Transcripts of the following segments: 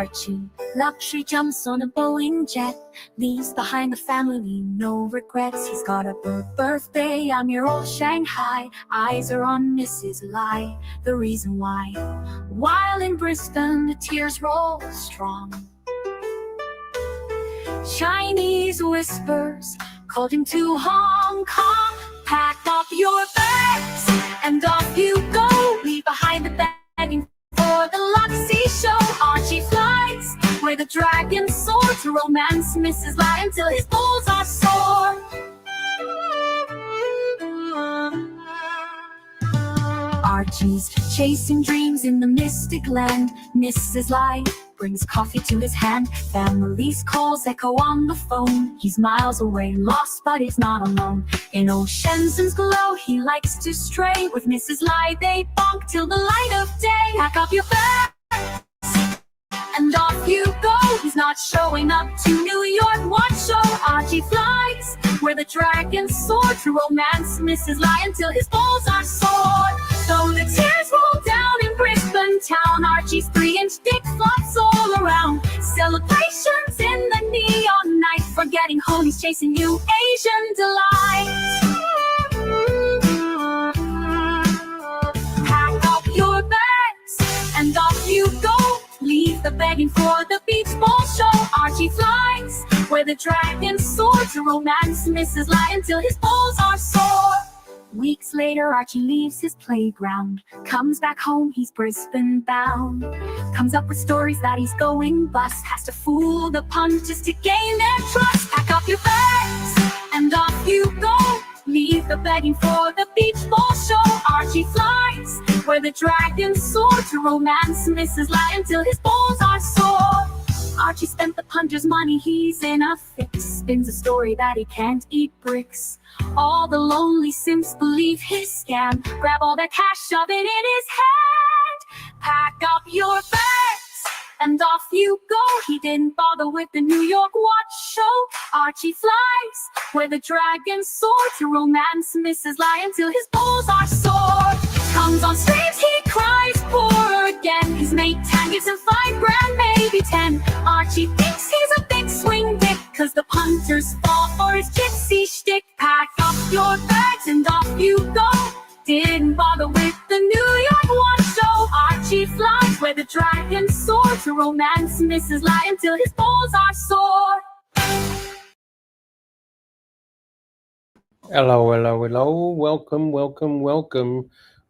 Archie luxury jumps on a Boeing jet, leaves behind the family, no regrets. He's got a birthday, I'm your old Shanghai. Eyes are on Mrs. Lai, the reason why. While in Brisbane, the tears roll strong. Chinese whispers called him to Hong Kong. Pack up your bags and off you go. Leave behind the begging for the Luxy show. Archie flies where the dragon soars to romance Mrs. Lai until his balls are sore. Archie's chasing dreams in the mystic land. Mrs. Lai brings coffee to his hand. Family's calls echo on the phone. He's miles away, lost, but he's not alone. In old Shenzhen's glow, he likes to stray. With Mrs. Lai, they bonk till the light of day. Pack up your bags and off you go. He's not showing up to New York, what show? Archie flies where the dragons soar to romance Mrs. Lai until his balls are sore. Though the tears roll down in Brisbane town, Archie's 3-inch dick flops all around. Celebrations in the neon night, forgetting home, he's chasing new Asian delight. Pack up your bags and off you go. Leave the begging for the beach ball show. Archie flies where the dragons soar to romance Mrs. Lai until his balls are sore. Weeks later, Archie leaves his playground. Comes back home, he's Brisbane bound. Comes up with stories that he's going bust. Has to fool the punters to gain their trust. Pack up your bags and off you go. Leave the begging for the beach ball show. Archie flies where the dragons soar to romance Mrs. Lai until his balls are sore. Archie spent the punter's money, he's in a fix. Spins a story that he can't eat bricks. All the lonely simps believe his scam. Grab all that cash, shove it in his hand. Pack up your bags and off you go. He didn't bother with the New York watch show. Archie flies where the dragons soar to romance Mrs. Lai until his balls are sore. Comes on streams, he cries poor again. His mate Tan gives him $5 grand, maybe 10. Archie thinks he's a big swing dick, cause the punters fall for his gypsy shtick. Pack up your bags and off you go. Didn't bother with the New York one show. Archie flies where the dragons soar to romance Mrs. Lai until his balls are sore. Hello, hello, hello.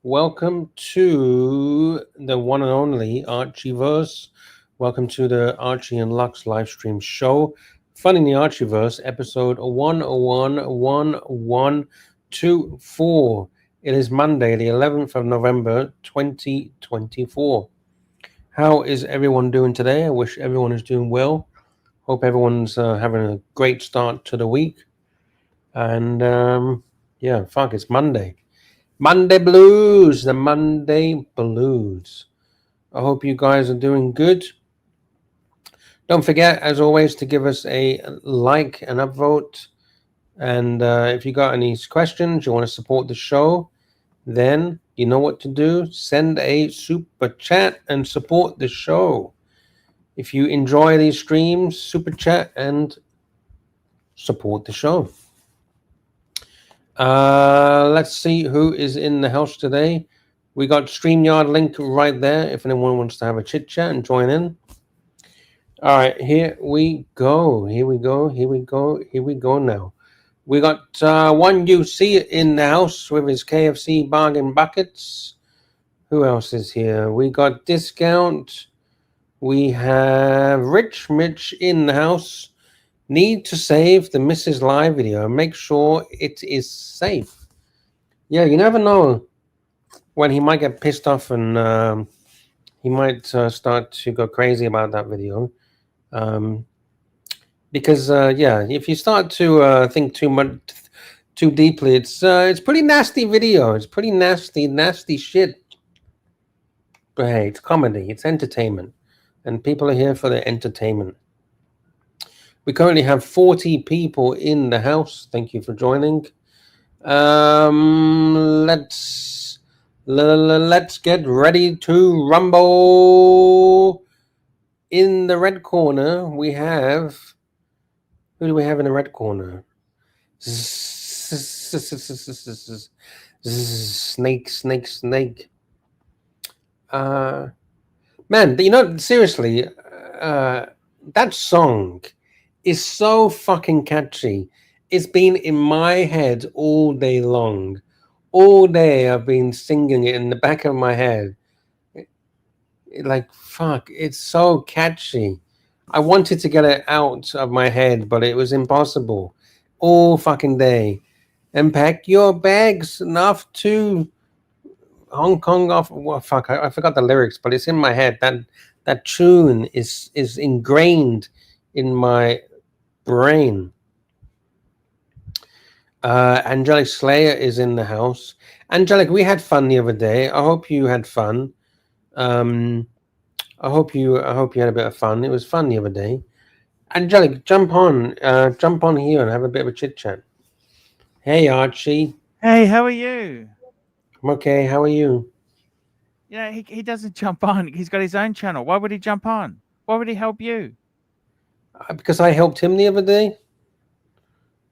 Welcome to the one and only Archieverse. Welcome to the Archie and Lux livestream show. Fun in the Archieverse, episode 1011124. It is Monday, the 11th of November, 2024. How is everyone doing today? I wish everyone is doing well. Hope everyone's having a great start to the week. And yeah, fuck, it's Monday. Monday blues, the Monday blues. I hope you guys are doing good. Don't forget, as always, to give us a like and upvote. And if you got any questions, you want to support the show, then you know what to do. Send a super chat and support the show. If you enjoy these streams, super chat and support the show. Let's see who is in the house today. We got StreamYard link right there if anyone wants to have a chit chat and join in. All right, here we go now. We got one UC in the house with his KFC bargain buckets. Who else is here? We got Discount. We have Rich Mitch in the house. Need to save the Mrs. Lai video. Make sure it is safe. Yeah, you never know when he might get pissed off and he might start to go crazy about that video. Because yeah, if you start to think too deeply, it's pretty nasty video. It's pretty nasty shit. But hey, it's comedy. It's entertainment, and people are here for their entertainment. We currently have 40 people in the house. Thank you for joining. Let's get ready to rumble. In the red corner, we have... Who do we have in the red corner? Snake, snake, snake. Man, you know, seriously, that song is so fucking catchy. It's been in my head all day long. All day I've been singing it in the back of my head. Like, fuck, it's so catchy. I wanted to get it out of my head, but it was impossible. All fucking day. And pack your bags enough to Hong Kong off. Well, fuck, I forgot the lyrics, but it's in my head. That tune is ingrained in my brain. Angelic Slayer is in the house. Angelic, we had fun the other day. I hope you had fun. I hope you had a bit of fun. It was fun the other day. Angelic, jump on here and have a bit of a chit chat. Hey Archie. Hey, how are you? I'm okay. How are you? Yeah, he doesn't jump on. He's got his own channel. Why would he jump on? Why would he help you? Because I helped him the other day.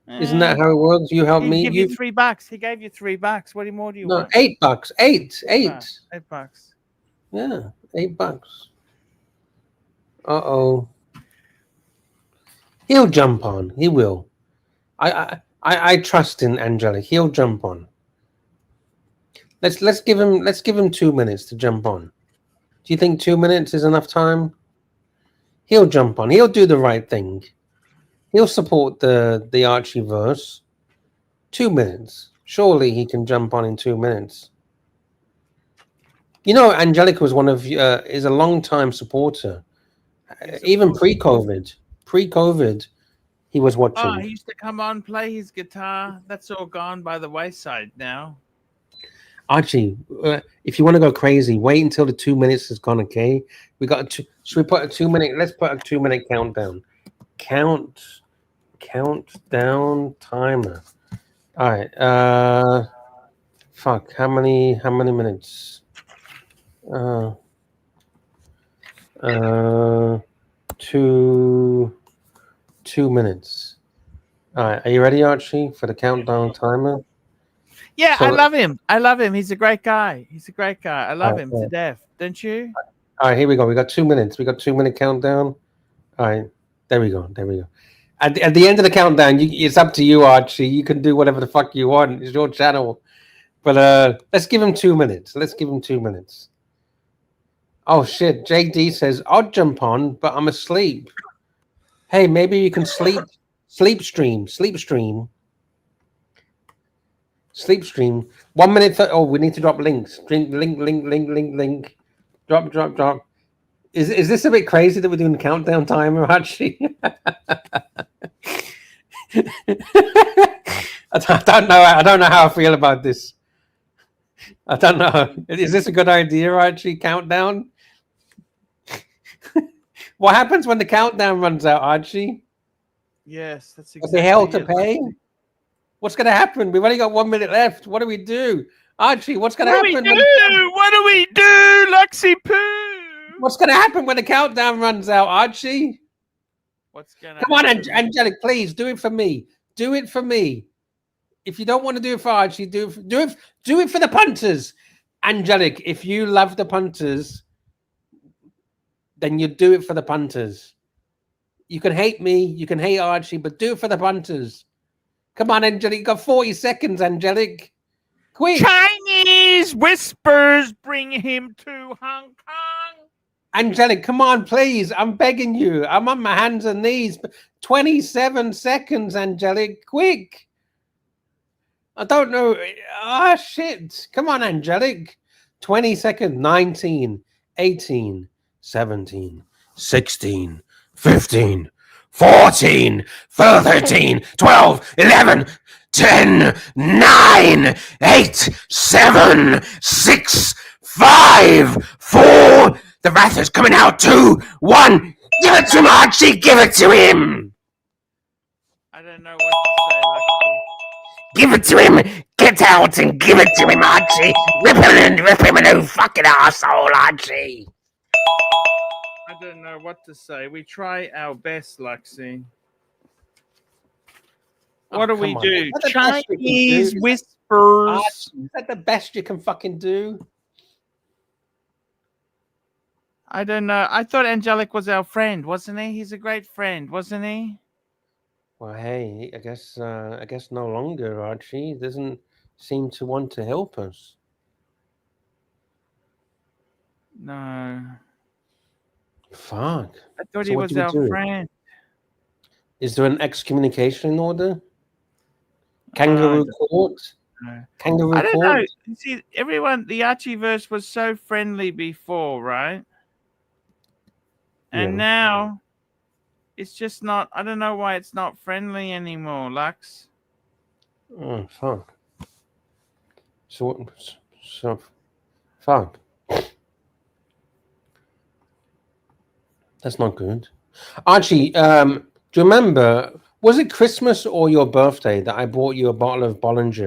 Isn't that how it works? You help me. He gave you $3. He gave you $3. What more do you want? No, $8. Eight. $8. Yeah, $8. Uh-oh. He'll jump on. He will. I trust in Angelic. He'll jump on. Let's give him 2 minutes to jump on. Do you think 2 minutes is enough time? He'll jump on. He'll do the right thing. He'll support the Archieverse. 2 minutes. Surely he can jump on in 2 minutes. You know, Angelica was is a long-time supporter. Even pre-COVID. Pre-COVID, he was watching. Oh, he used to come on, play his guitar. That's all gone by the wayside now. Archie, if you want to go crazy, wait until the 2 minutes has gone, okay? We got should we put a 2 minute, let's put a 2 minute countdown. Countdown timer. All right. Fuck, how many minutes? Two minutes. All right, are you ready, Archie, for the countdown timer? Yeah, so, I love him. He's a great guy. I love him to death. Don't you? All right, here we go. We got 2 minutes. We got 2 minute countdown. All right, there we go. At the end of the countdown, it's up to you, Archie. You can do whatever the fuck you want. It's your channel. But let's give him 2 minutes. Oh shit! JD says I'll jump on, but I'm asleep. Hey, maybe you can sleep stream. 1 minute. Oh, we need to drop links. Link. Drop. Is this a bit crazy that we're doing countdown timer, Archie? I don't know how I feel about this. I don't know. Is this a good idea, Archie? Countdown? What happens when the countdown runs out, Archie? Yes, that's exactly. Is there hell to pay? What's going to happen? We've only got 1 minute left. What do we do? Archie, what's going to happen? What do we do, Luxy Poo? What's going to happen when the countdown runs out, Archie? What's going to Come on, Angelic, please, do it for me. Do it for me. If you don't want to do it for Archie, do it for the punters. Angelic, if you love the punters, then you do it for the punters. You can hate me, you can hate Archie, but do it for the punters. Come on, Angelic, you got 40 seconds, Angelic. Quick. Chinese whispers bring him to Hong Kong. Angelic, come on, please. I'm begging you. I'm on my hands and knees. 27 seconds, Angelic. Quick. I don't know. Ah, shit. Come on, Angelic. 20 seconds. 19, 18, 17, 16, 15, 14, 13, 12, 11, 10, 9, 8, 7, 6, 5, 4. The wrath is coming out. 2, 1. Give it to him, Archie. Give it to him. I don't know what to say, Luxy. Give it to him. Get out and give it to him, Archie. Rip him a new fucking arsehole, Archie. I don't know what to say. We try our best, Luxie. What do we come on. do? Is that the best you can do? Chinese Archie, whispers. is that the best you can fucking do? I don't know. I thought Angelic was our friend, wasn't he? He's a great friend, wasn't he? Well, hey, I guess no longer, Archie. He doesn't seem to want to help us. No. Fuck. I thought So he what was do we our do? friend. Is there an excommunication order? Kangaroo court? No. Kangaroo I don't court? know. You see, everyone, the Archieverse was so friendly before, right? And Yeah. now it's just not. I don't know why it's not friendly anymore, Lux. Oh, fuck. So fuck. That's not good. Archie, do you remember, was it Christmas or your birthday that I bought you a bottle of Bollinger? Do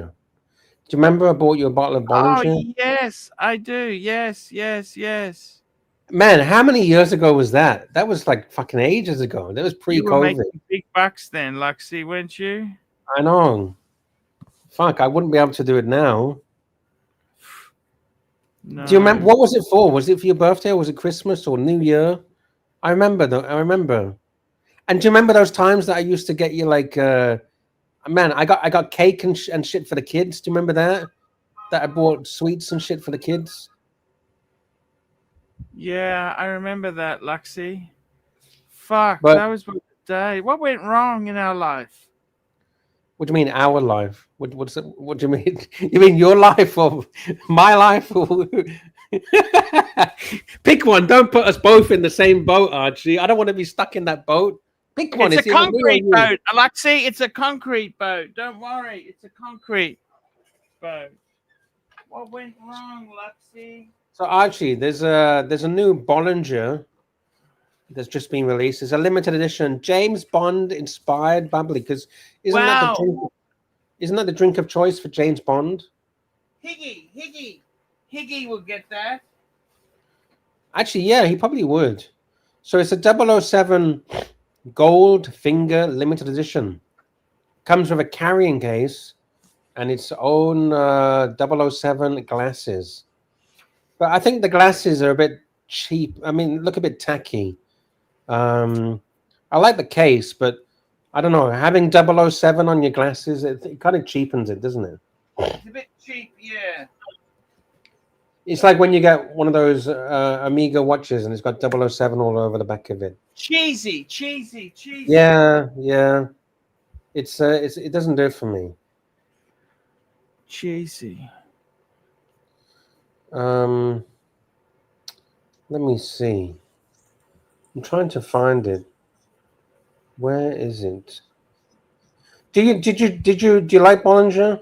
you remember I bought you a bottle of Oh, Bollinger? yes, I do. Yes, yes, yes. Man, how many years ago was that? That was like fucking ages ago. That was You were pre-COVID. making big bucks then, Luxie, weren't you? I know. Fuck, I wouldn't be able to do it now. No. Do you remember what was it for? Was it for your birthday or was it Christmas or New Year? I remember though. I remember. And do you remember those times that I used to get you like man, I got cake and shit for the kids. Do you remember that? That I bought sweets and shit for the kids. Yeah, I remember that, Luxie. Fuck, But that was the day. What went wrong in our life? what do you mean our life? What do you mean? You mean your life or my life? Pick one. Don't put us both in the same boat, Archie. I don't want to be stuck in that boat. Pick one. It's a either me or concrete you. boat, Luxie. It's a concrete boat. Don't worry. It's a concrete boat. What went wrong, Luxie? So Archie, there's a new Bollinger that's just been released. It's a limited edition James Bond inspired bubbly. Because isn't that Wow. the drink of choice for James Bond? Higgy will get that. Actually, yeah, he probably would. So it's a 007 gold finger limited edition. Comes with a carrying case and its own 007 glasses. But I think the glasses are a bit cheap. I mean, look a bit tacky. I like the case, but I don't know. Having 007 on your glasses, it kind of cheapens it, doesn't it? It's a bit cheap, yeah. It's like when you get one of those Amiga watches and it's got 007 all over the back of it. Cheesy. Yeah. It doesn't do it for me. Cheesy. Let me see. I'm trying to find it. Where is it? Do you like Bollinger?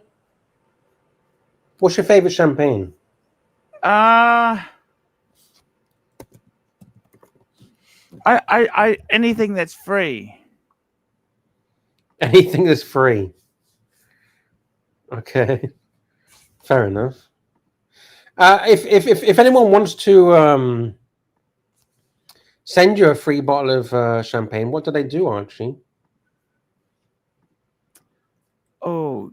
What's your favorite champagne? I anything that's free. Anything that's free. Okay, fair enough. If anyone wants to send you a free bottle of champagne, what do they do, Archie? Oh,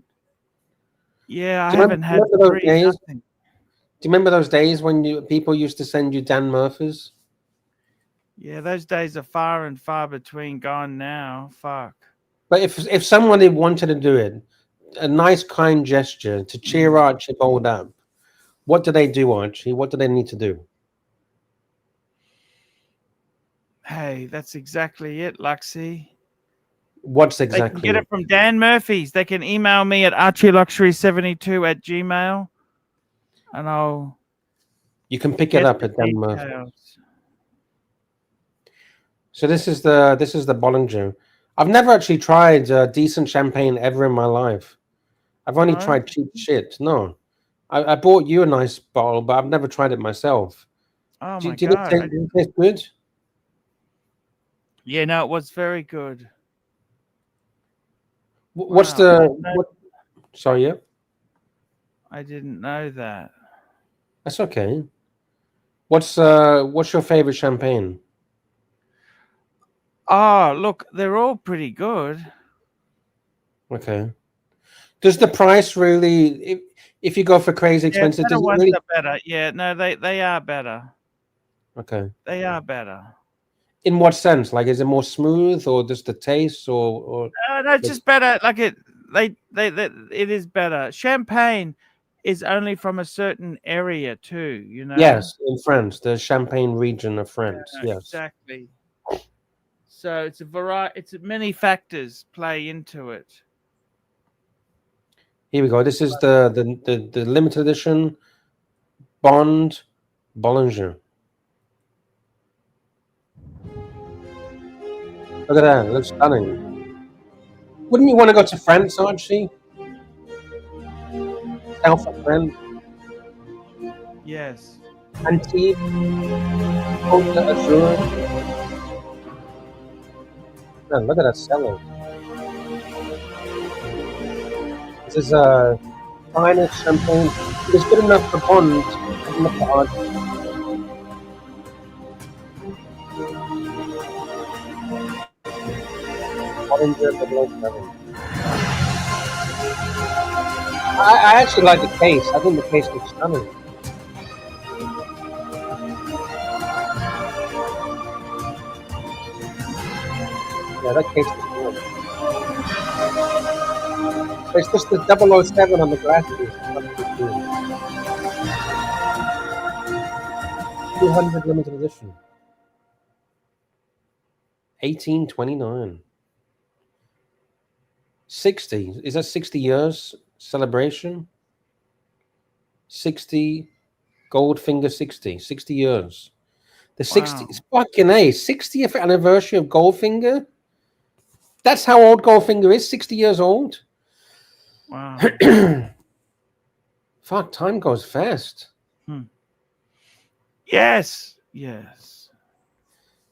yeah, I Do you haven't had remember those free days? nothing. Do you remember those days when people used to send you Dan Murphys? Yeah, those days are far and far between gone now. Fuck. But if somebody wanted to do it, a nice kind gesture to cheer Archibald up, what do they do, Archie? What do they need to do? Hey, that's exactly it, Luxie. What's They exactly? can get it from Dan Murphy's. They can email me at archieluxury72@gmail, and I'll. You can pick get it up the at Dan Murphy. details. So this is the Bollinger. I've never actually tried decent champagne ever in my life. I've only No? tried cheap shit. No, I bought you a nice bottle, but I've never tried it myself. Oh Do my you god! think it tastes good? Yeah, no, it was very good. What's Wow. what? Sorry, yeah, I didn't know that. that's okay. What's your favorite champagne? Oh, look, they're all pretty good. Okay. Does the price really, if you go for crazy Yeah, expensive, better does it ones really? are better. Yeah, no, they are better. Okay. They are better. In what sense? Like, is it more smooth, or just the taste, or No, the- just better. Like it is better. Champagne is only from a certain area too, you know? yes, in France, the Champagne region of France. Yes. Exactly. So it's a variety. It's many factors play into it. Here we go. This is the limited edition Bond Bollinger. Look at that. It looks stunning. Wouldn't you want to go to France, Archie? South of France, Yes. Antibes, Côte d'Azur. Man, look at that cellar. This is finest champagne. It was good enough for Bond, good enough for Archie. Bollinger 007. I actually like the case. I think the case looks stunning. Yeah, that case looks good. It's just the 007 on the glasses. 200 limited edition. 1829. 60. Is that 60 years celebration? 60 Goldfinger 60. 60 years. The 60 fucking A. 60th anniversary of Goldfinger? That's how old Goldfinger is, 60 years old. Wow. Fuck, time goes fast. Yes. Yes.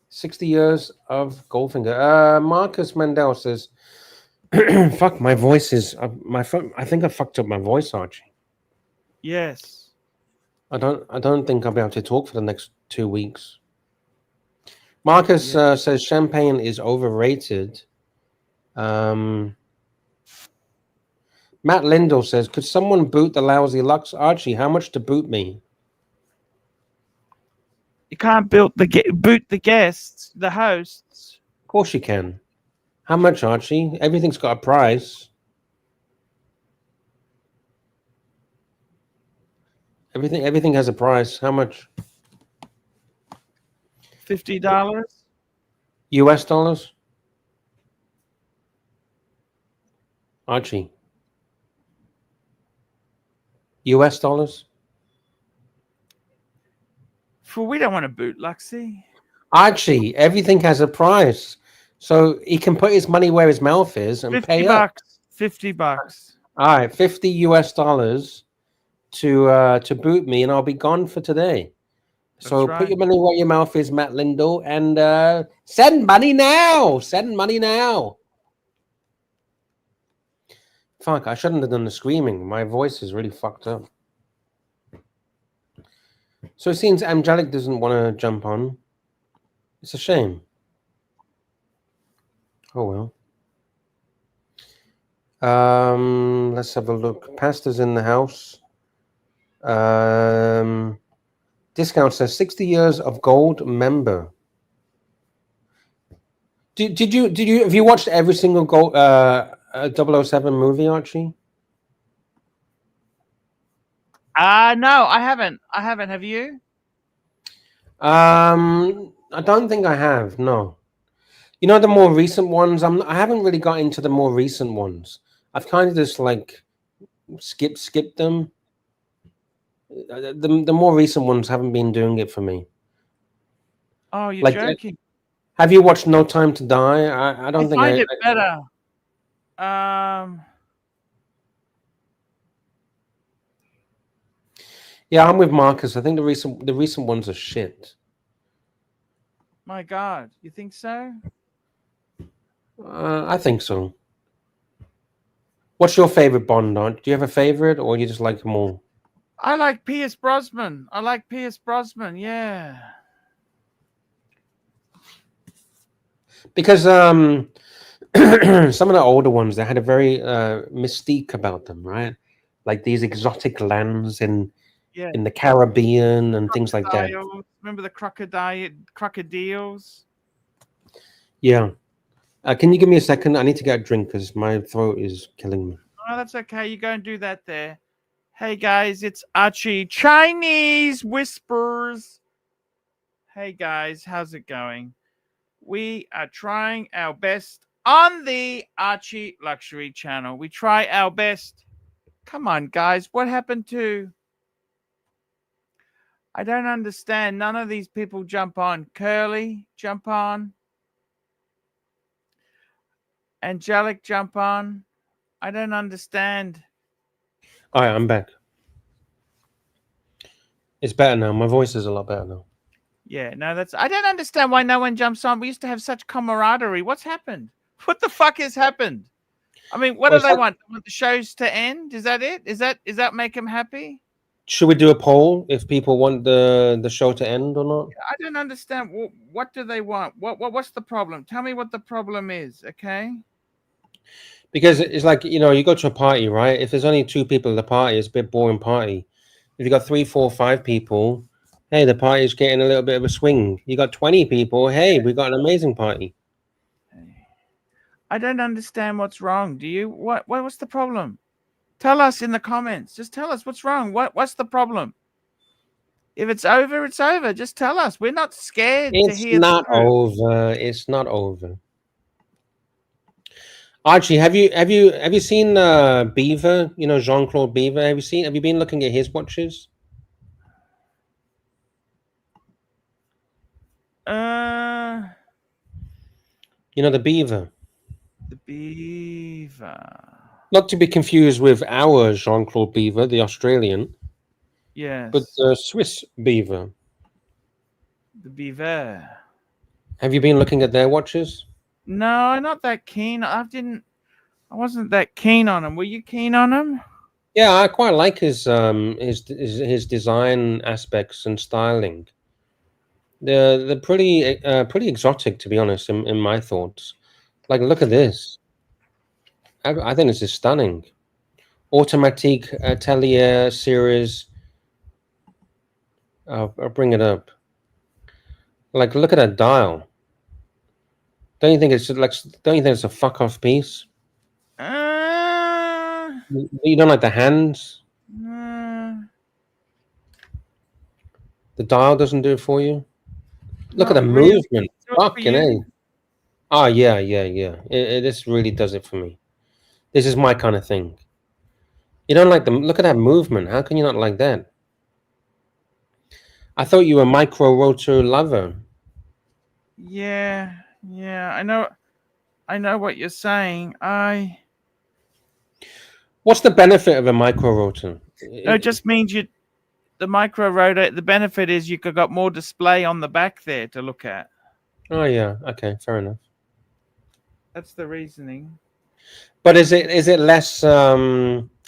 60 years of Goldfinger. Marcus Mandel says, fuck, my voice is I think I fucked up my voice, Archie. Yes. I don't think I'll be able to talk for the next 2 weeks. Marcus says champagne is overrated. Matt Lindell says, could someone boot the lousy Lux? Archie, how much to boot me? You can't boot the guests, the hosts. Of course you can. How much, Archie? Everything's got a price. Everything has a price. How much? $50. US dollars? Archie. US dollars? For we don't want to boot Luxy. Archie, everything has a price. So he can put his money where his mouth is and pay up. $50. All right, 50 US dollars to boot me, and I'll be gone for today. So That's put your right. money where your mouth is, Matt Lindell, and send money now. Send money now. Fuck, I shouldn't have done the screaming. My voice is really fucked up. So it seems Angelic doesn't want to jump on. It's a shame. Oh well. Let's have a look. Pastor's in the house. Discount says 60 years of gold member. Did you have you watched every single gold 007 movie, Archie? No, I haven't. Have you? I don't think I have. No. You know the more recent ones. I haven't really got into the more recent ones. I've kind of just like skipped them. The more recent ones haven't been doing it for me. Oh, you're Like, joking. have you watched No Time to Die? I don't think find it better. Yeah, I'm with Marcus. I think the recent ones are shit. My God, you think so? I think so. What's your favorite Bond? Do you have a favorite, or you just like them all? I like Pierce Brosnan. Yeah. Because some of the older ones, they had a very mystique about them, right? Like these exotic lands Yeah. in the Caribbean and things like that. Crocodiles. Remember the crocodiles? Yeah. Can you give me a second? I need to get a drink because my throat is killing me. Oh, that's okay. You go and do that there. Hey guys, it's Archie Chinese Whispers. Hey guys, how's it going? We are trying our best on the Archie Luxury channel. We try our best. Come on, guys. What happened to... I don't understand. None of these people jump on. Curly, jump on. Angelic, jump on. I don't understand. All right, I'm back. It's better now. My voice is a lot better now. Yeah, no, that's... I don't understand why no one jumps on. We used to have such camaraderie. What's happened? What the fuck has happened? I mean, what do they want? They want the shows to end? Is that it? Is that make them happy? Should we do a poll if people want the show to end or not? I don't understand. What do they want? What's the problem? Tell me what the problem is, okay? Because it's like, you go to a party, right? If there's only 2 people at the party, it's a bit boring party. If you got 3, 4, 5 people, hey, the party's getting a little bit of a swing. You got 20 people, hey, we got an amazing party. I don't understand what's wrong. Do you? What's the problem? Tell us in the comments. Just tell us what's wrong. What's the problem? If it's over, it's over. Just tell us. We're not scared to hear. It's not over. It's not over. Archie, have you seen Beaver? Jean-Claude Beaver. Have you been looking at his watches? The Beaver. The Beaver. Not to be confused with our Jean-Claude Beaver, the Australian. Yes. But the Swiss Beaver. The Beaver. Have you been looking at their watches? No, I'm not that keen. I wasn't that keen on him. Were you keen on him? Yeah, I quite like his design aspects and styling. They're pretty exotic, to be honest, in my thoughts. Like, look at this. I think this is stunning. Automatique Atelier series. I'll bring it up. Like, look at that dial. Don't you think it's a fuck off piece? You don't like the hands? The dial doesn't do it for you? Look at the movement. Fucking hell. Oh, yeah. This really does it for me. This is my kind of thing. You don't like them? Look at that movement. How can you not like that? I thought you were a micro rotor lover. Yeah. I know what you're saying. What's the benefit of a micro rotor? No, it just means the micro rotor. The benefit is you got more display on the back there to look at. Oh yeah. Okay. Fair enough. That's the reasoning. But is it less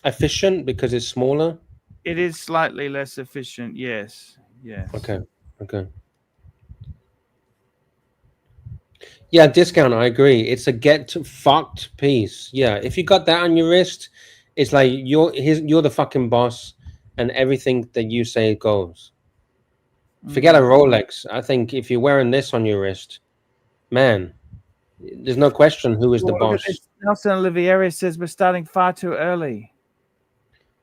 efficient because it's smaller? It is slightly less efficient. Yes. Okay. Yeah, discount. I agree. It's a get fucked piece. Yeah, if you got that on your wrist, it's like you're the fucking boss, and everything that you say goes. Forget a Rolex. I think if you're wearing this on your wrist, man, there's no question who is the boss. Nelson Olivieri says we're starting far too early.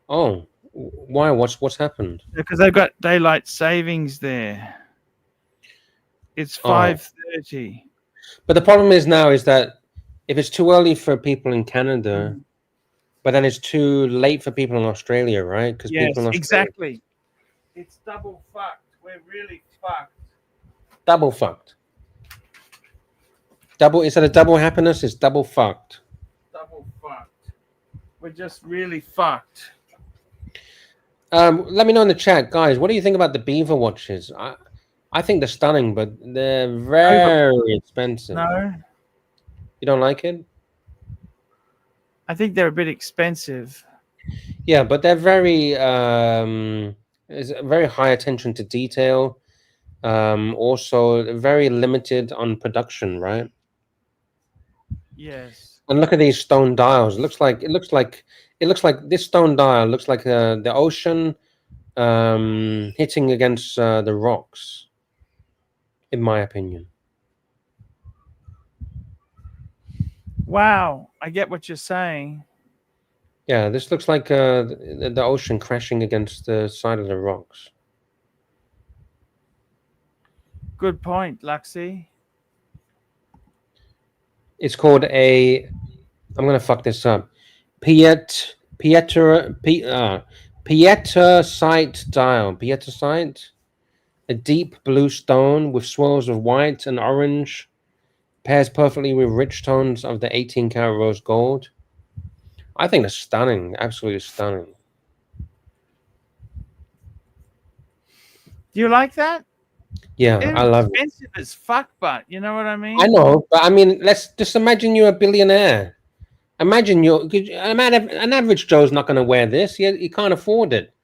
Oh, why? What's happened? Because they've got daylight savings there. It's 5:30. But the problem is now is that if it's too early for people in Canada, but then it's too late for people in Australia, right? Because people in Australia, exactly. It's double fucked. We're really fucked. Double fucked. Instead of double happiness, it's double fucked. Double fucked. We're just really fucked. Let me know in the chat, guys. What do you think about the Beaver watches? I think they're stunning, but they're very expensive. No, you don't like it? I think they're a bit expensive. Yeah, but they're very very high attention to detail. Also, very limited on production, right? Yes. And look at these stone dials. It looks like this stone dial looks like the ocean hitting against the rocks, in my opinion. Wow, I get what you're saying. Yeah, this looks like the ocean crashing against the side of the rocks. Good point, Luxy. It's called a. I'm gonna fuck this up. Pietersite dial. Pietersite, a deep blue stone with swirls of white and orange, pairs perfectly with rich tones of the 18-karat rose gold. I think it's stunning. Absolutely stunning. Do you like that? Yeah, It I is love it. expensive as fuck, but you know what I I mean? know, but I mean, let's just imagine you're a billionaire. Imagine an average Joe's not going to wear this. He can't afford it.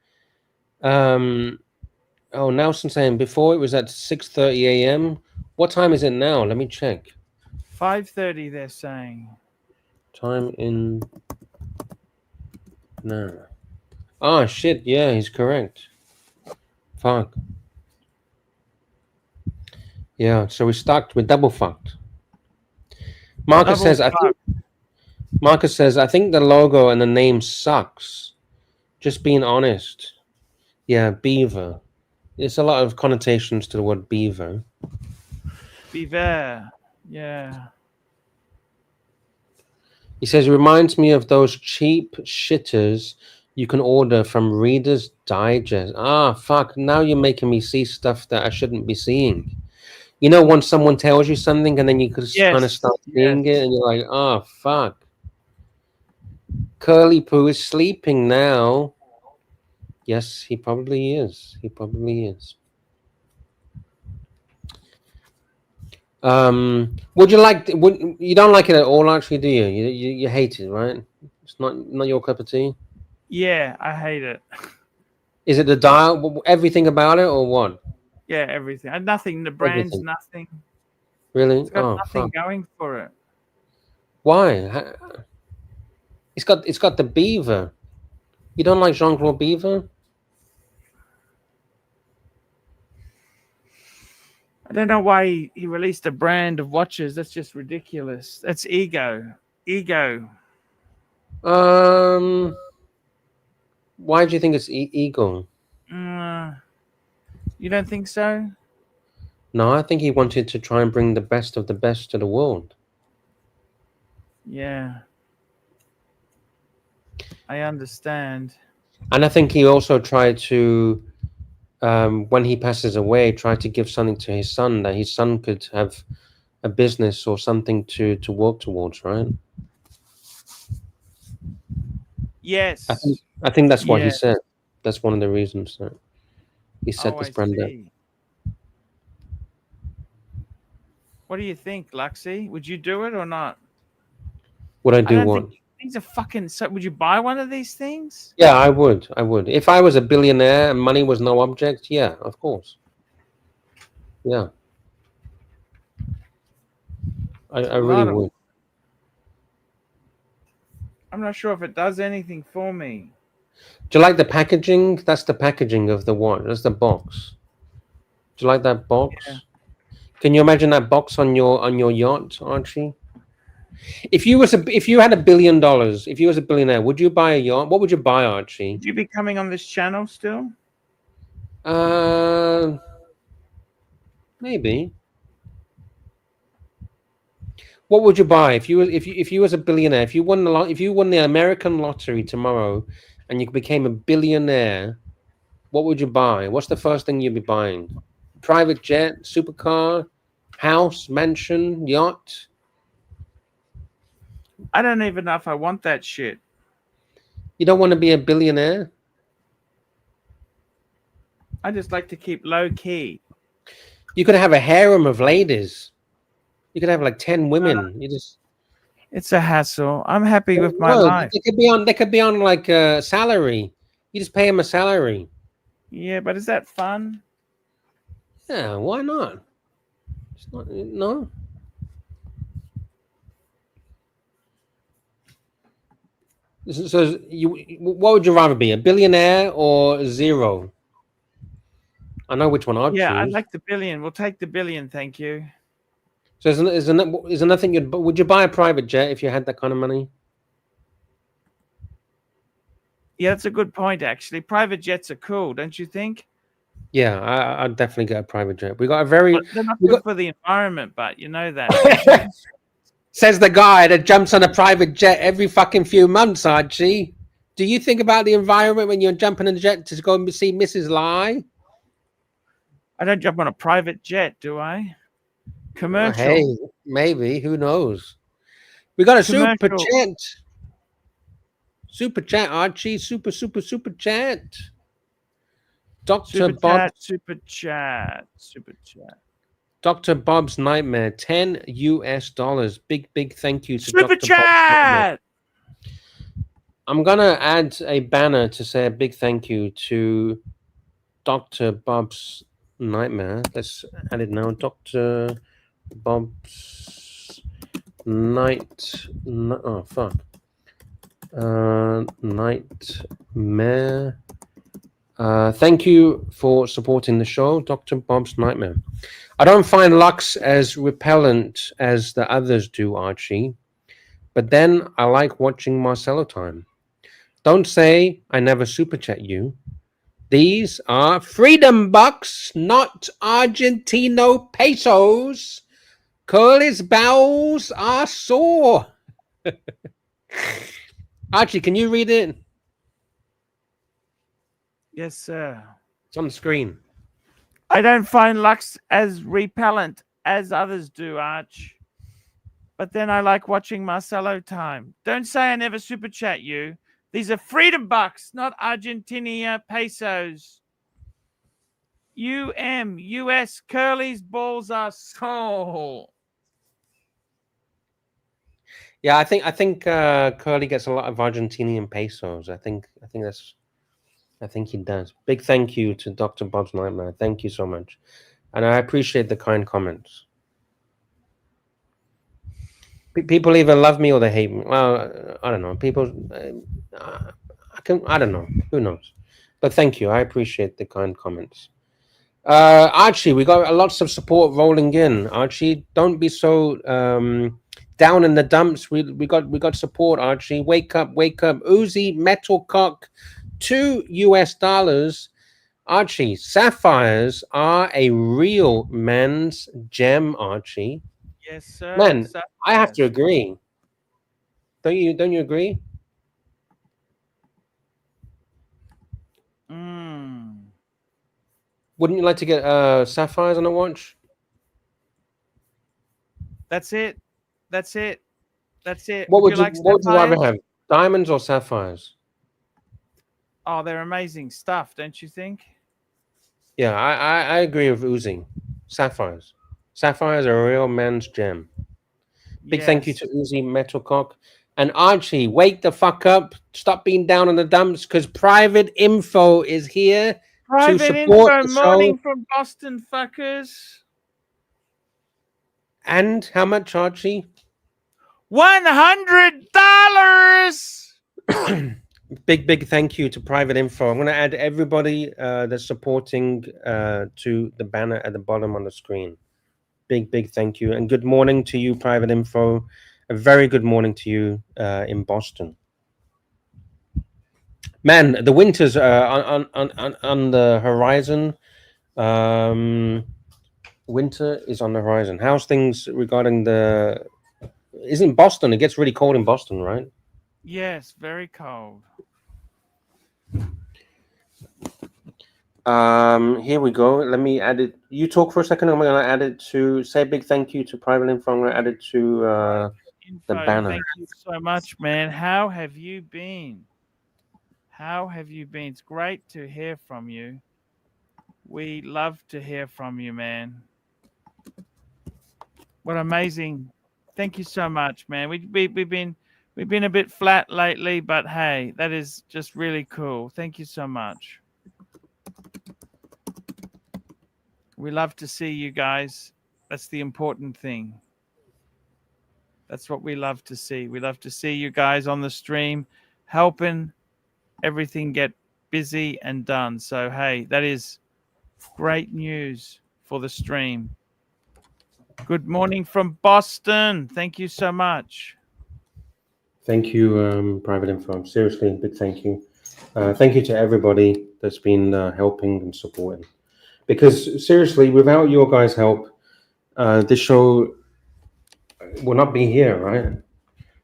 Um. Oh, Nelson saying before it was at 6:30 a.m. What time is it now? Let me check. 5:30, they're saying. Time in now. Oh shit! Yeah, he's correct. Fuck. Yeah. So we're stuck. We're double fucked. Marcus Double says. I fuck. think. Marcus says. I think the logo and the name sucks. Just being honest. Yeah, beaver. There's a lot of connotations to the word beaver. Beware. Yeah. He says it reminds me of those cheap shitters you can order from Reader's Digest. Ah, fuck! Now you're making me see stuff that I shouldn't be seeing. You know, when someone tells you something and then you could kind of Yes. start Yes. seeing it, and you're like, "Oh, fuck!" Curly Poo is sleeping now. Yes, he probably is. He probably is. Would you like? Would you don't like it at all? Actually, do you? You hate it, right? It's not your cup of tea. Yeah, I hate it. Is it the dial? Everything about it, or what? Yeah, everything. Nothing. The brand's Everything. nothing. Really? It's got Oh nothing fuck! going for it. Why? It's got the beaver. You don't like Jean Claude Beaver? I don't know why he released a brand of watches. That's just ridiculous. That's ego. Ego. Um, why do you think it's ego? Mm, you don't think so? No, I think he wanted to try and bring the best of the best to the world. Yeah. I understand. And I think he also tried to, when he passes away, try to give something to his son that his son could have a business or something to work towards, right? Yes. I think that's what he Yeah. said. That's one of the reasons that he set Oh, this I brand up. see. What do you think, Luxy? Would you do it or not? Would I I do don't what? think these are fucking. So, would you buy one of these things? Yeah, I would. I would. If I was a billionaire and money was no object, yeah, of course. Yeah, I, It's I a really lot of. would. I'm not sure if it does anything for me. Do you like the packaging? That's the packaging of the watch. That's the box. Do you like that Yeah. box? Can you imagine that box on your yacht, Archie? If you had $1 billion, if you was a billionaire, would you buy a yacht? What would you buy, Archie? Would you be coming on this channel still? Uh, maybe. What would you buy if you was a billionaire? If you won the American lottery tomorrow, and you became a billionaire, what would you buy? What's the first thing you'd be buying? Private jet, supercar, house, mansion, yacht? I don't even know if I want that shit. You don't want to be a billionaire? I just like to keep low key. You could have a harem of ladies. You could have like 10 women. You just It's a hassle. I'm happy with my no, life. they could be on like a salary. You just pay them a salary. Yeah, but is that fun? Yeah, why not? It's not no. So what would you rather be, a billionaire or zero? I know which one I'd Yeah, I'd choose. like the billion. We'll take the billion, thank you. So is there nothing would you buy a private jet if you had that kind of money? Yeah, that's a good point, actually. Private jets are cool, don't you think? Yeah, I'd definitely get a private jet. But they're not We good got for the environment, but you know that, don't you? says the guy that jumps on a private jet every fucking few months, Archie. Do you think about the environment when you're jumping in a jet to go and see Mrs. Lai? I don't jump on a private jet, do I? Commercial. Hey, maybe. Who knows? We got a super Commercial. chat. Super chat, Archie. Super chat. Dr. Super Bob. chat, super chat, super chat. Dr. Bob's Nightmare, $10. Big thank you to Super Dr. Bob's Nightmare. chat! I'm gonna add a banner to say a big thank you to Dr. Bob's Nightmare. Let's add it now. Dr. Bob's oh fuck. Nightmare. Thank you for supporting the show, Dr. Bob's Nightmare. I don't find Lux as repellent as the others do, Archie, but then I like watching Marcello time. Don't say I never super chat you. These are freedom bucks, not Argentino pesos. Curly's bowels are sore. Archie, can you read it? Yes, sir. It's on the screen. I don't find Lux as repellent as others do, Arch. But then I like watching Marcello time. Don't say I never super chat you. These are freedom bucks, not Argentina pesos. US Curly's balls are sore. Yeah, I think Curly gets a lot of Argentinian pesos. I think he does. Big thank you to Dr. Bob's Nightmare. Thank you so much, and I appreciate the kind comments. People either love me or they hate me. Well, I don't know. People, I don't know. Who knows? But thank you. I appreciate the kind comments. Archie, we got lots of support rolling in. Archie, don't be so down in the dumps. We got support. Archie, wake up, wake up. Uzi Metal Cock, $2. Archie, sapphires are a real man's gem. Archie, Yes, sir. man, I have to agree. Don't you agree? Wouldn't you like to get sapphires on a watch? That's it. That's it. What would like what would you rather sapphires? have? Diamonds or sapphires? Oh, they're amazing stuff, don't you think? Yeah, I agree with Uzi. Sapphires. Sapphires are a real man's gem. Big thank you to Uzi Metalcock. And Archie, wake the fuck up. Stop being down in the dumps because private info is here to support the show. Morning from Boston, fuckers. And how much, Archie? $100. Big thank you to private info. I'm going to add everybody that's supporting to the banner at the bottom on the screen. Big thank you, and good morning to you, private info. A very good morning to you in Boston. Man, the winter's on the horizon. Winter is on the horizon. How's things regarding the? Isn't Boston? It gets really cold in Boston, right? Yes, very cold. Here we go. Let me add it. You talk for a second. I'm going to add it to say a big thank you to private info. I'm going to add it to the banner. Thank you so much, man. How have you been? It's great to hear from you. We love to hear from you, man. What amazing! Thank you so much, man. We've been a bit flat lately, but hey, that is just really cool. Thank you so much. We love to see you guys. That's the important thing. That's what we love to see. We love to see you guys on the stream. helping everything get busy and done. So, hey, that is great news for the stream. Good morning from Boston. Thank you so much. Thank you, Private Info. Seriously, big thank you. Thank you to everybody that's been helping and supporting. Because seriously, without your guys' help, this show will not be here, right?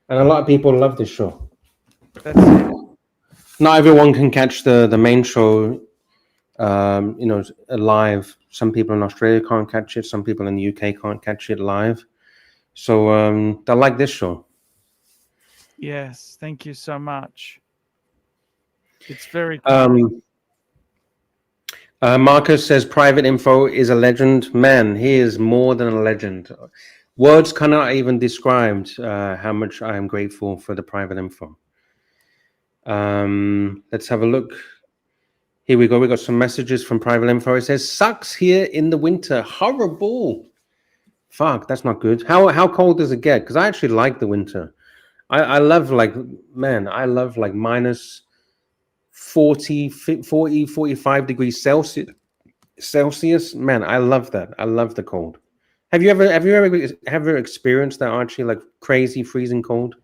And a lot of people love this show. That's it. Not everyone can catch the main show, live. Some people in Australia can't catch it. Some people in the UK can't catch it live. So they like this show. Yes, thank you so much. It's very kind. Marcus says Private Info is a legend. Man, he is more than a legend. Words cannot even describe how much I am grateful for the Private Info. Let's have a look. Here we go. We got some messages from Private Info. It says, sucks here in the winter. Horrible. Fuck, that's not good. How cold does it get? Because I actually like the winter. I love I love like minus 40, 45 degrees Celsius. Man, I love that. I love the cold. Have you ever experienced that, Archie? Like crazy freezing cold?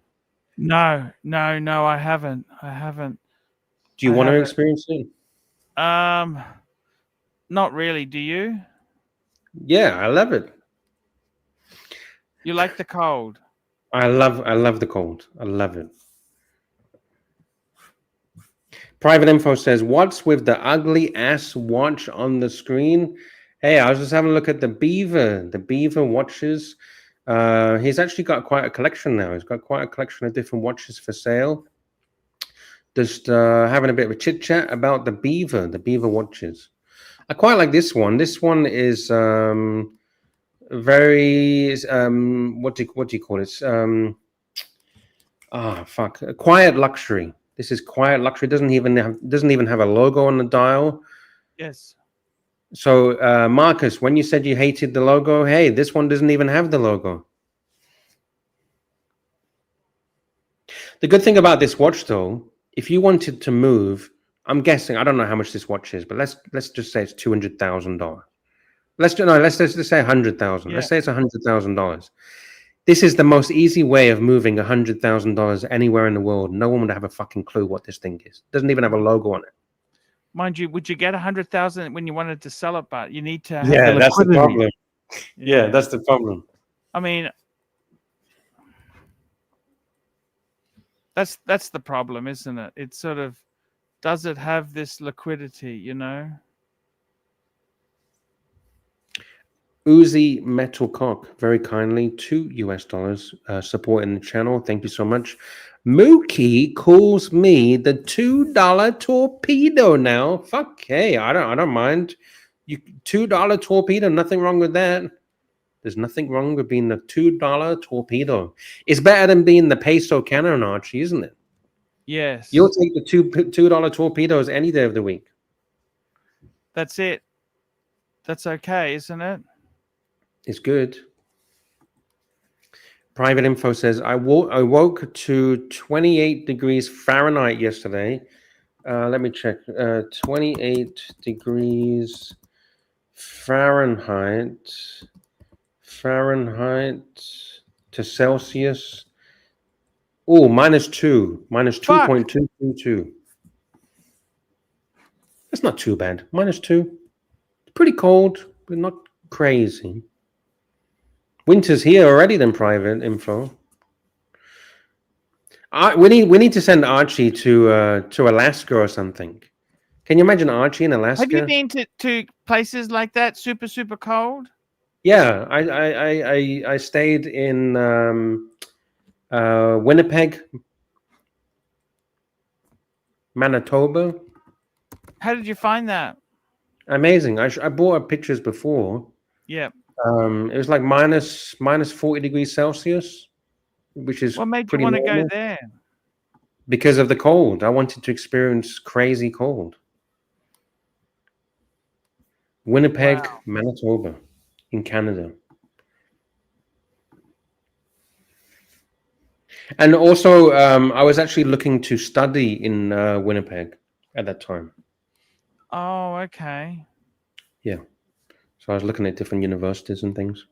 No, I haven't. Do you I want to haven't. experience it? Not really. Do you? Yeah, I love it. You like the cold? I love the cold. I love it. Private Info says, what's with the ugly ass watch on the screen? Hey, I was just having a look at the Beaver watches. He's actually got quite a collection now. He's got quite a collection of different watches for sale. Just having a bit of a chit chat about the Beaver watches. I quite like this one. This one is very what do you call it? Quiet luxury. This is quiet luxury. Doesn't even have a logo on the dial. Yes. So Marcus, when you said you hated the logo, hey, this one doesn't even have the logo. The good thing about this watch, though, if you wanted to move, I'm guessing, I don't know how much this watch is, but let's just say it's $200,000. Let's say $100,000. Yeah. Let's say it's $100,000. This is the most easy way of moving $100,000 anywhere in the world. No one would have a fucking clue what this thing is. Doesn't even have a logo on it. Mind you, would you get 100,000 when you wanted to sell it? But you need to have Yeah, the that's the liquidity. problem. Yeah, that's the problem. I mean, that's the problem, isn't it? It's sort of, does it have this liquidity? You know. Uzi Metal Cock, very kindly, $2 supporting the channel. Thank you so much. Mookie calls me the $2 torpedo now. Fuck, hey, I don't mind. You $2 torpedo, nothing wrong with that. There's nothing wrong with being the $2 torpedo. It's better than being the peso cannon, Archie, isn't it? Yes. You'll take the $2 torpedoes any day of the week. That's it. That's okay, isn't it? It's good. Private Info says, I woke to 28 degrees Fahrenheit yesterday. Let me check. 28 degrees Fahrenheit to Celsius. Oh, -2. -2.222. That's not too bad. -2. It's pretty cold, but not crazy. Winter's here already, then, Private Info. We need to send Archie to Alaska or something. Can you imagine Archie in Alaska? Have you been to places like that, super cold? Yeah, I stayed in Winnipeg, Manitoba. How did you find that? Amazing. I bought up pictures before. Yeah. It was like minus 40 degrees Celsius, which is What made you pretty want to normal. go there? Because of the cold. I wanted to experience crazy cold. Winnipeg, Wow. Manitoba, in Canada. And also, I was actually looking to study in Winnipeg at that time. Oh, okay. Yeah. So I was looking at different universities and things.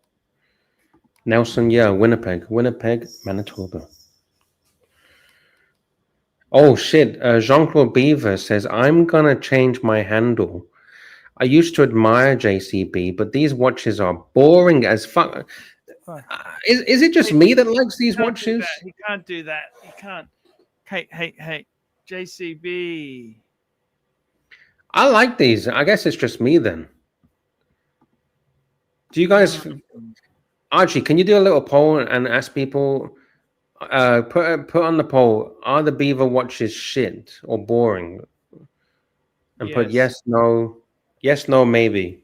Nelson, yeah, Winnipeg, Manitoba. Oh shit! Jean-Claude Beaver says I'm gonna change my handle. I used to admire JCB, but these watches are boring as fuck. Fuck. Is it just Hey, me that likes these Can't do watches? that. He can't do that. He can't. Hey. JCB. I like these. I guess it's just me then. Do you guys, Mm. Archie? Can you do a little poll and ask people? Put on the poll: are the Beaver watches shit or boring? And put Yes. yes, no, maybe.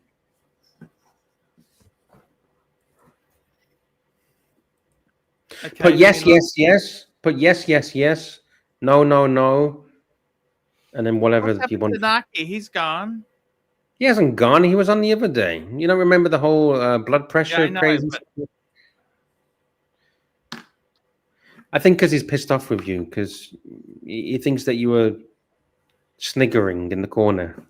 Okay. Put let yes, me look. yes. Put yes. No, no. And then whatever What's you happened to want. Naki? He's gone. He hasn't gone. He was on the other day. You don't remember the whole blood Yeah, pressure I know, crazy but stuff? I think because he's pissed off with you because he thinks that you were sniggering in the corner.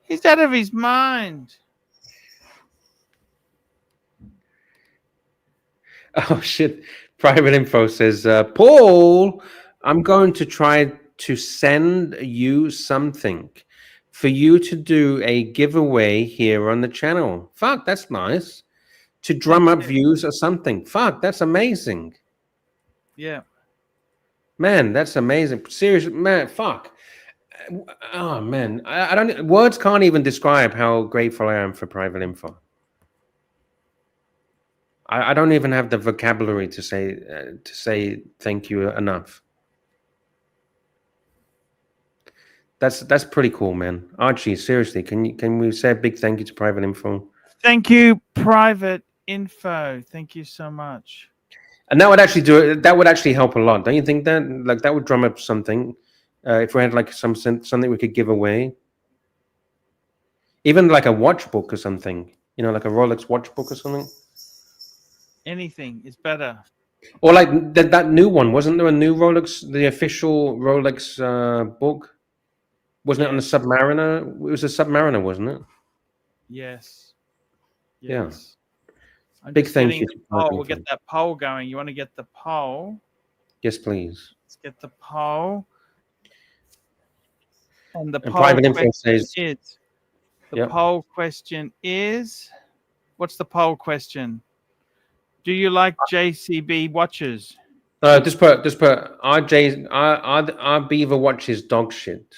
he's out of his mind. Oh shit! Private info says, Paul, I'm going to try to send you something for you to do a giveaway here on the channel. Fuck, that's nice. To drum Thank up you. views or something. Fuck, that's amazing. Yeah. Man, that's amazing. Seriously, man, fuck. Oh man, I don't. Words can't even describe how grateful I am for private info. I don't even have the vocabulary to say thank you enough. That's pretty cool, man. Archie, seriously, can we say a big thank you to private info? Thank you, private info. Thank you so much. And that would actually do it. That would actually help a lot, don't you think? That like that would drum up something. If we had like something we could give away, even like a watch book or something. You know, like a Rolex watch book or something. Anything is better. Or like that new one. Wasn't there a new Rolex, the official Rolex book? Wasn't it on the Yes. Submariner? It was a Submariner, wasn't it? Yes. Yeah. Yes. I'm Big just thank getting you. the To poll. private We'll info. get that poll going. You want to get the poll? Yes, please. Let's get the poll. And the And poll private info question says, is yep. poll question is, what's the poll question? Do you like JCB watches? Just put our Beaver watches dog shit.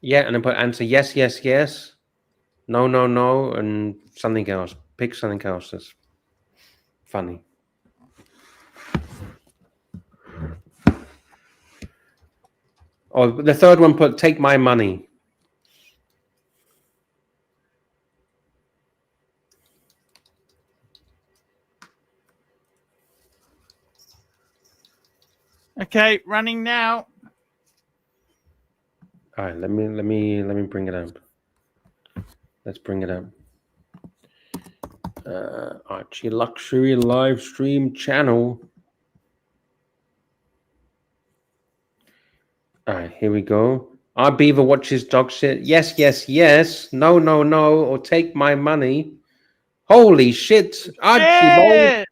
Yeah, and then put answer yes. No, and something else. Pick something else that's funny. Or the third one, put take my money. Okay, running now. All right, let me bring it up. Let's bring it up. Archie Luxury live stream channel. All right, here we go. Our Beaver watches dog shit. Yes. No, or take my money. Holy shit, Archie, boy. Shit!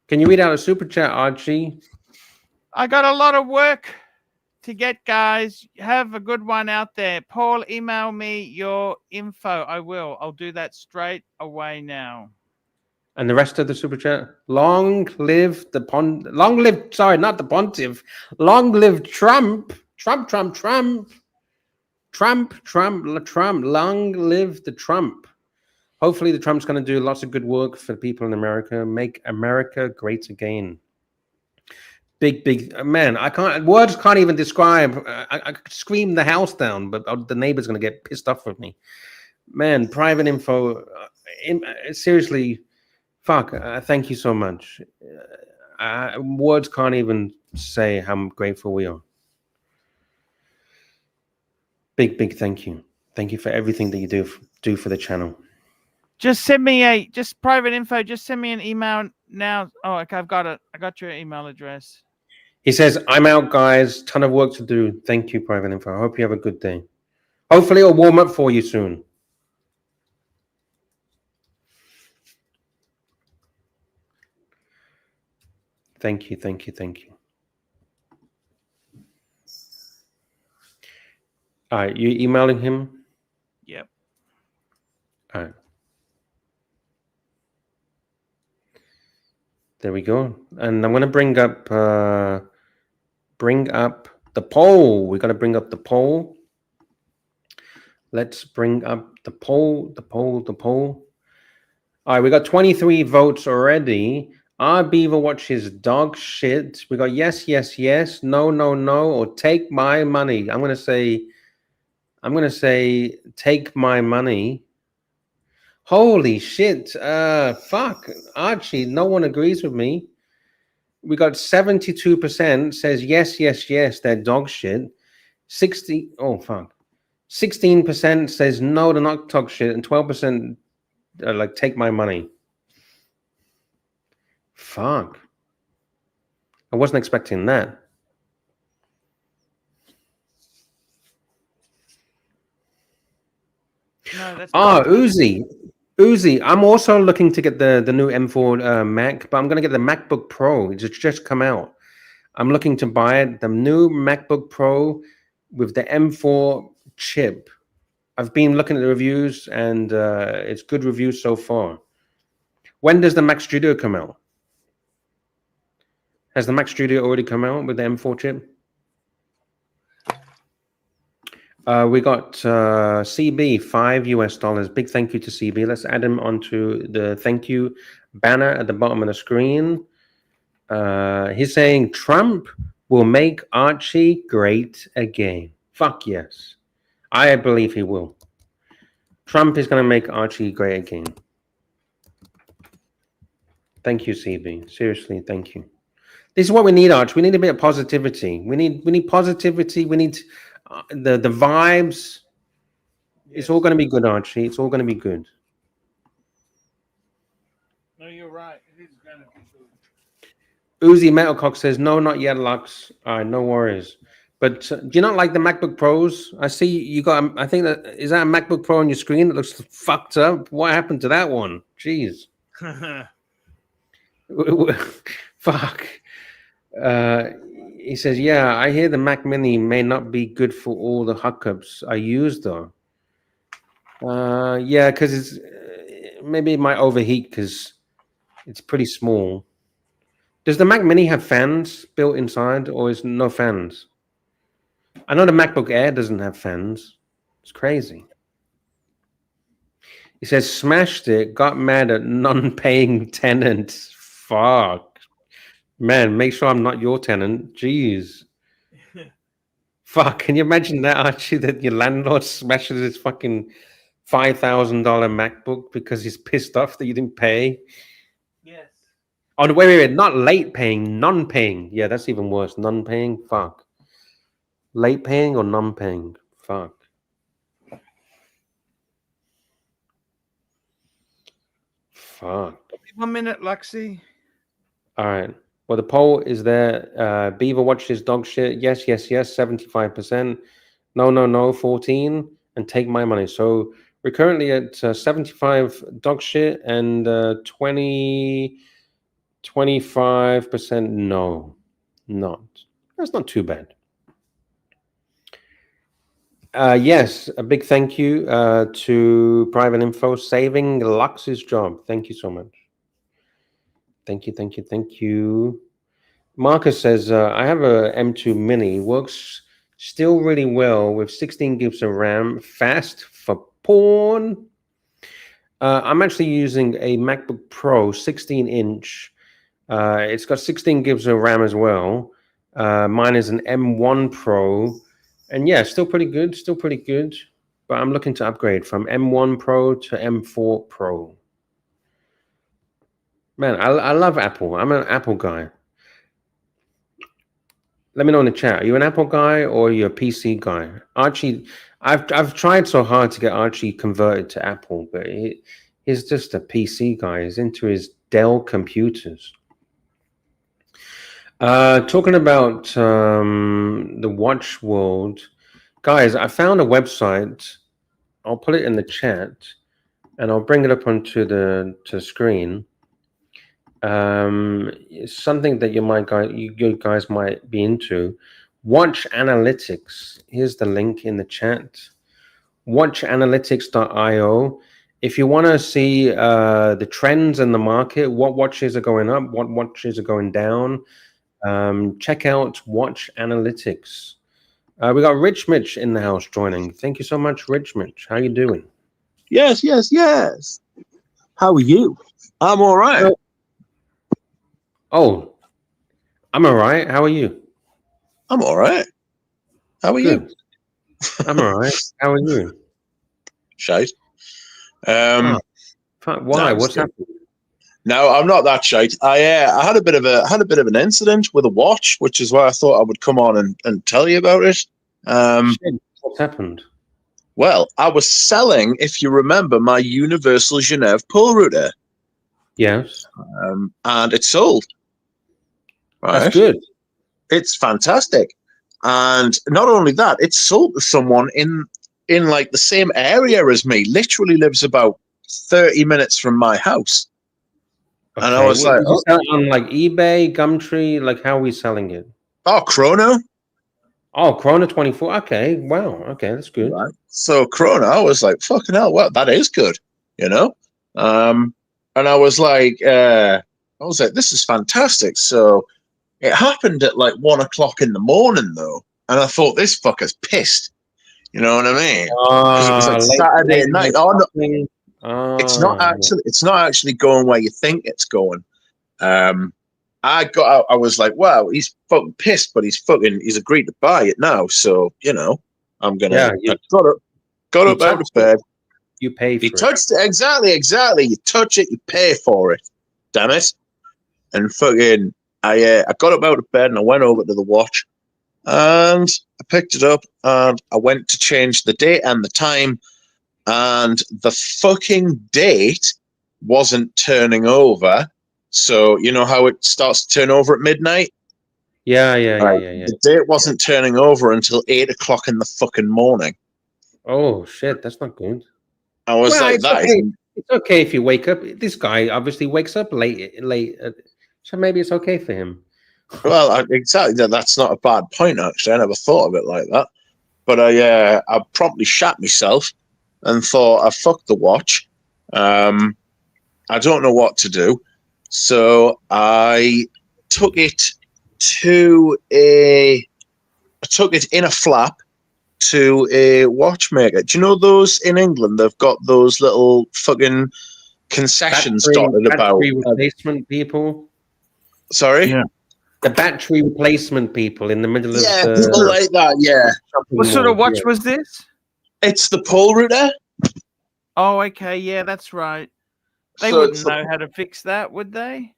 Can you read out a super chat, Archie? I got a lot of work to get, guys. Have a good one out there. Paul, email me your info. I will. I'll do that straight away now. And the rest of the super chat. Long live the long live, sorry, not the pontiff. Long live Trump. Trump. Long live the Trump. Hopefully the Trump's going to do lots of good work for the people in America. Make America great again. Big man. Words can't even describe. I could scream the house down, but the neighbor's going to get pissed off with me. Man, private info. Seriously, fuck. Thank you so much. Words can't even say how grateful we are. Big thank you. Thank you for everything that you do for the channel. Just send me just private info. Just send me an email now. Oh, okay, I've got it. I got your email address. He says, I'm out, guys. Ton of work to do. Thank you, private info. I hope you have a good day. Hopefully it'll warm up for you soon. Thank you, thank you, thank you. All right, you emailing him? Yep. All right. There we go. And I'm going to bring up the poll. We got to bring up the poll. Let's bring up the poll. All right, we got 23 votes already. Our beaver watches dog shit. We got yes, yes, yes, no, no, no, or take my money. I'm gonna say take my money. Holy shit. Fuck. Archie, no one agrees with me. We got 72% says yes, yes, yes, they're dog shit. 16% says no, they're not dog shit, and 12% are like take my money. Fuck. I wasn't expecting that. No, that's Uzi. I'm also looking to get the new M4 Mac, but I'm going to get the MacBook Pro. It's just come out. I'm looking to buy it. The new MacBook Pro with the M4 chip. I've been looking at the reviews, and it's good reviews so far. When does the Mac Studio come out? Has the Mac Studio already come out with the M4 chip? We got CB, $5 US. Big thank you to CB. Let's add him onto the thank you banner at the bottom of the screen. He's saying Trump will make Archie great again. Fuck yes. I believe he will. Trump is going to make Archie great again. Thank you, CB. Seriously, thank you. This is what we need, Arch. We need a bit of positivity. We need positivity. We need the vibes. Yes. It's all going to be good, Archie. It's all going to be good. No, you're right. It is going to be good. Uzi Metalcock says, no, not yet, Lux. All right, no worries. But do you not like the MacBook Pros? I see you got, I think that, is that a MacBook Pro on your screen? It looks fucked up. What happened to that one? Jeez. Fuck. He says, yeah, I hear the Mac Mini may not be good for all the hookups I use, though. Yeah, because it's maybe it might overheat because it's pretty small. Does the Mac Mini have fans built inside, or is no fans? I know the MacBook Air doesn't have fans. It's crazy. He says, smashed it, got mad at non-paying tenants. Fuck. Man, make sure I'm not your tenant. Jeez. Fuck, can you imagine that, Archie, that your landlord smashes his fucking $5,000 MacBook because he's pissed off that you didn't pay? Yes. Oh, wait. Not late paying, non-paying. Yeah, that's even worse. Non-paying? Fuck. Late paying or non-paying? Fuck. Fuck. 1 minute, Luxy. All right. Well, the poll is there. Beaver watches dog shit. Yes, 75%. No, 14. And take my money. So we're currently at 75 dog shit and 25% no. Not. That's not too bad. Yes, a big thank you to Private Info saving Lux's job. Thank you so much. Thank you. Marcus says, I have a M2 Mini. Works still really well with 16 gigs of RAM. Fast for porn. I'm actually using a MacBook Pro 16-inch. It's got 16 gigs of RAM as well. Mine is an M1 Pro. And yeah, still pretty good. But I'm looking to upgrade from M1 Pro to M4 Pro. Man, I love Apple. I'm an Apple guy. Let me know in the chat. Are you an Apple guy or are you a PC guy? Archie, I've tried so hard to get Archie converted to Apple, but He's just a PC guy. He's into his Dell computers. Talking about the watch world, guys, I found a website. I'll put it in the chat, and I'll bring it up onto the screen. It's something that you guys might be into. Watch Analytics. Here's the link in the chat. Watchanalytics.io. If you want to see the trends in the market, what watches are going up, what watches are going down, check out Watch Analytics. We got Rich Mitch in the house joining. Thank you so much, Rich Mitch. How you doing? Yes. How are you? I'm all right. Oh, I'm all right. How are you? I'm all right. How are Good. you? I'm all right. How are you? Shite. Why? No, What's happening? No, I'm not that shite. I had a bit of an incident with a watch, which is why I thought I would come on and tell you about it. Shit, what's happened? Well, I was selling, if you remember, my Universal Genève pull router. Yes. And it sold. Right? That's good. It's fantastic. And not only that, it's sold to someone in like the same area as me, literally lives about 30 minutes from my house. Okay. And I was like, did you sell it on like eBay, Gumtree? Like, how are we selling it? oh, Chrono. Oh, Corona 24. Okay. Wow. Okay. That's good. Right. So Chrono, I was like, fucking hell, well, that is good, you know? And I was like, this is fantastic. So it happened at like 1 o'clock in the morning though. And I thought, this fucker's pissed. You know what I mean? Because it was like Saturday night. Oh no, it's not actually going where you think it's going. I got out. I was like, wow, he's fucking pissed, but he's agreed to buy it now. So you know, I'm gonna. Yeah, got up out of bed. You pay for you it. touched it exactly. You touch it, you pay for it. Damn it! And fucking, I got up out of bed and I went over to the watch. And I picked it up and I went to change the date and the time, and the fucking date wasn't turning over. So you know how it starts to turn over at midnight? Yeah. The date wasn't turning over until 8 o'clock in the fucking morning. Oh shit, that's not good. I was like, it's that okay. is... It's okay if you wake up. This guy obviously wakes up late, so maybe it's okay for him. Well, exactly. That's not a bad point, actually. I never thought of it like that. But I promptly shat myself and thought, I fucked the watch. I don't know what to do. So I took it in a flap to a watchmaker. Do you know those in England? They've got those little fucking concessions dotted about. Battery replacement people. Sorry? Yeah. The battery replacement people in the middle of the... people like that, yeah. What sort of watch was this? It's the pull router. Oh, okay. Yeah, that's right. They So wouldn't know how to fix that, would they?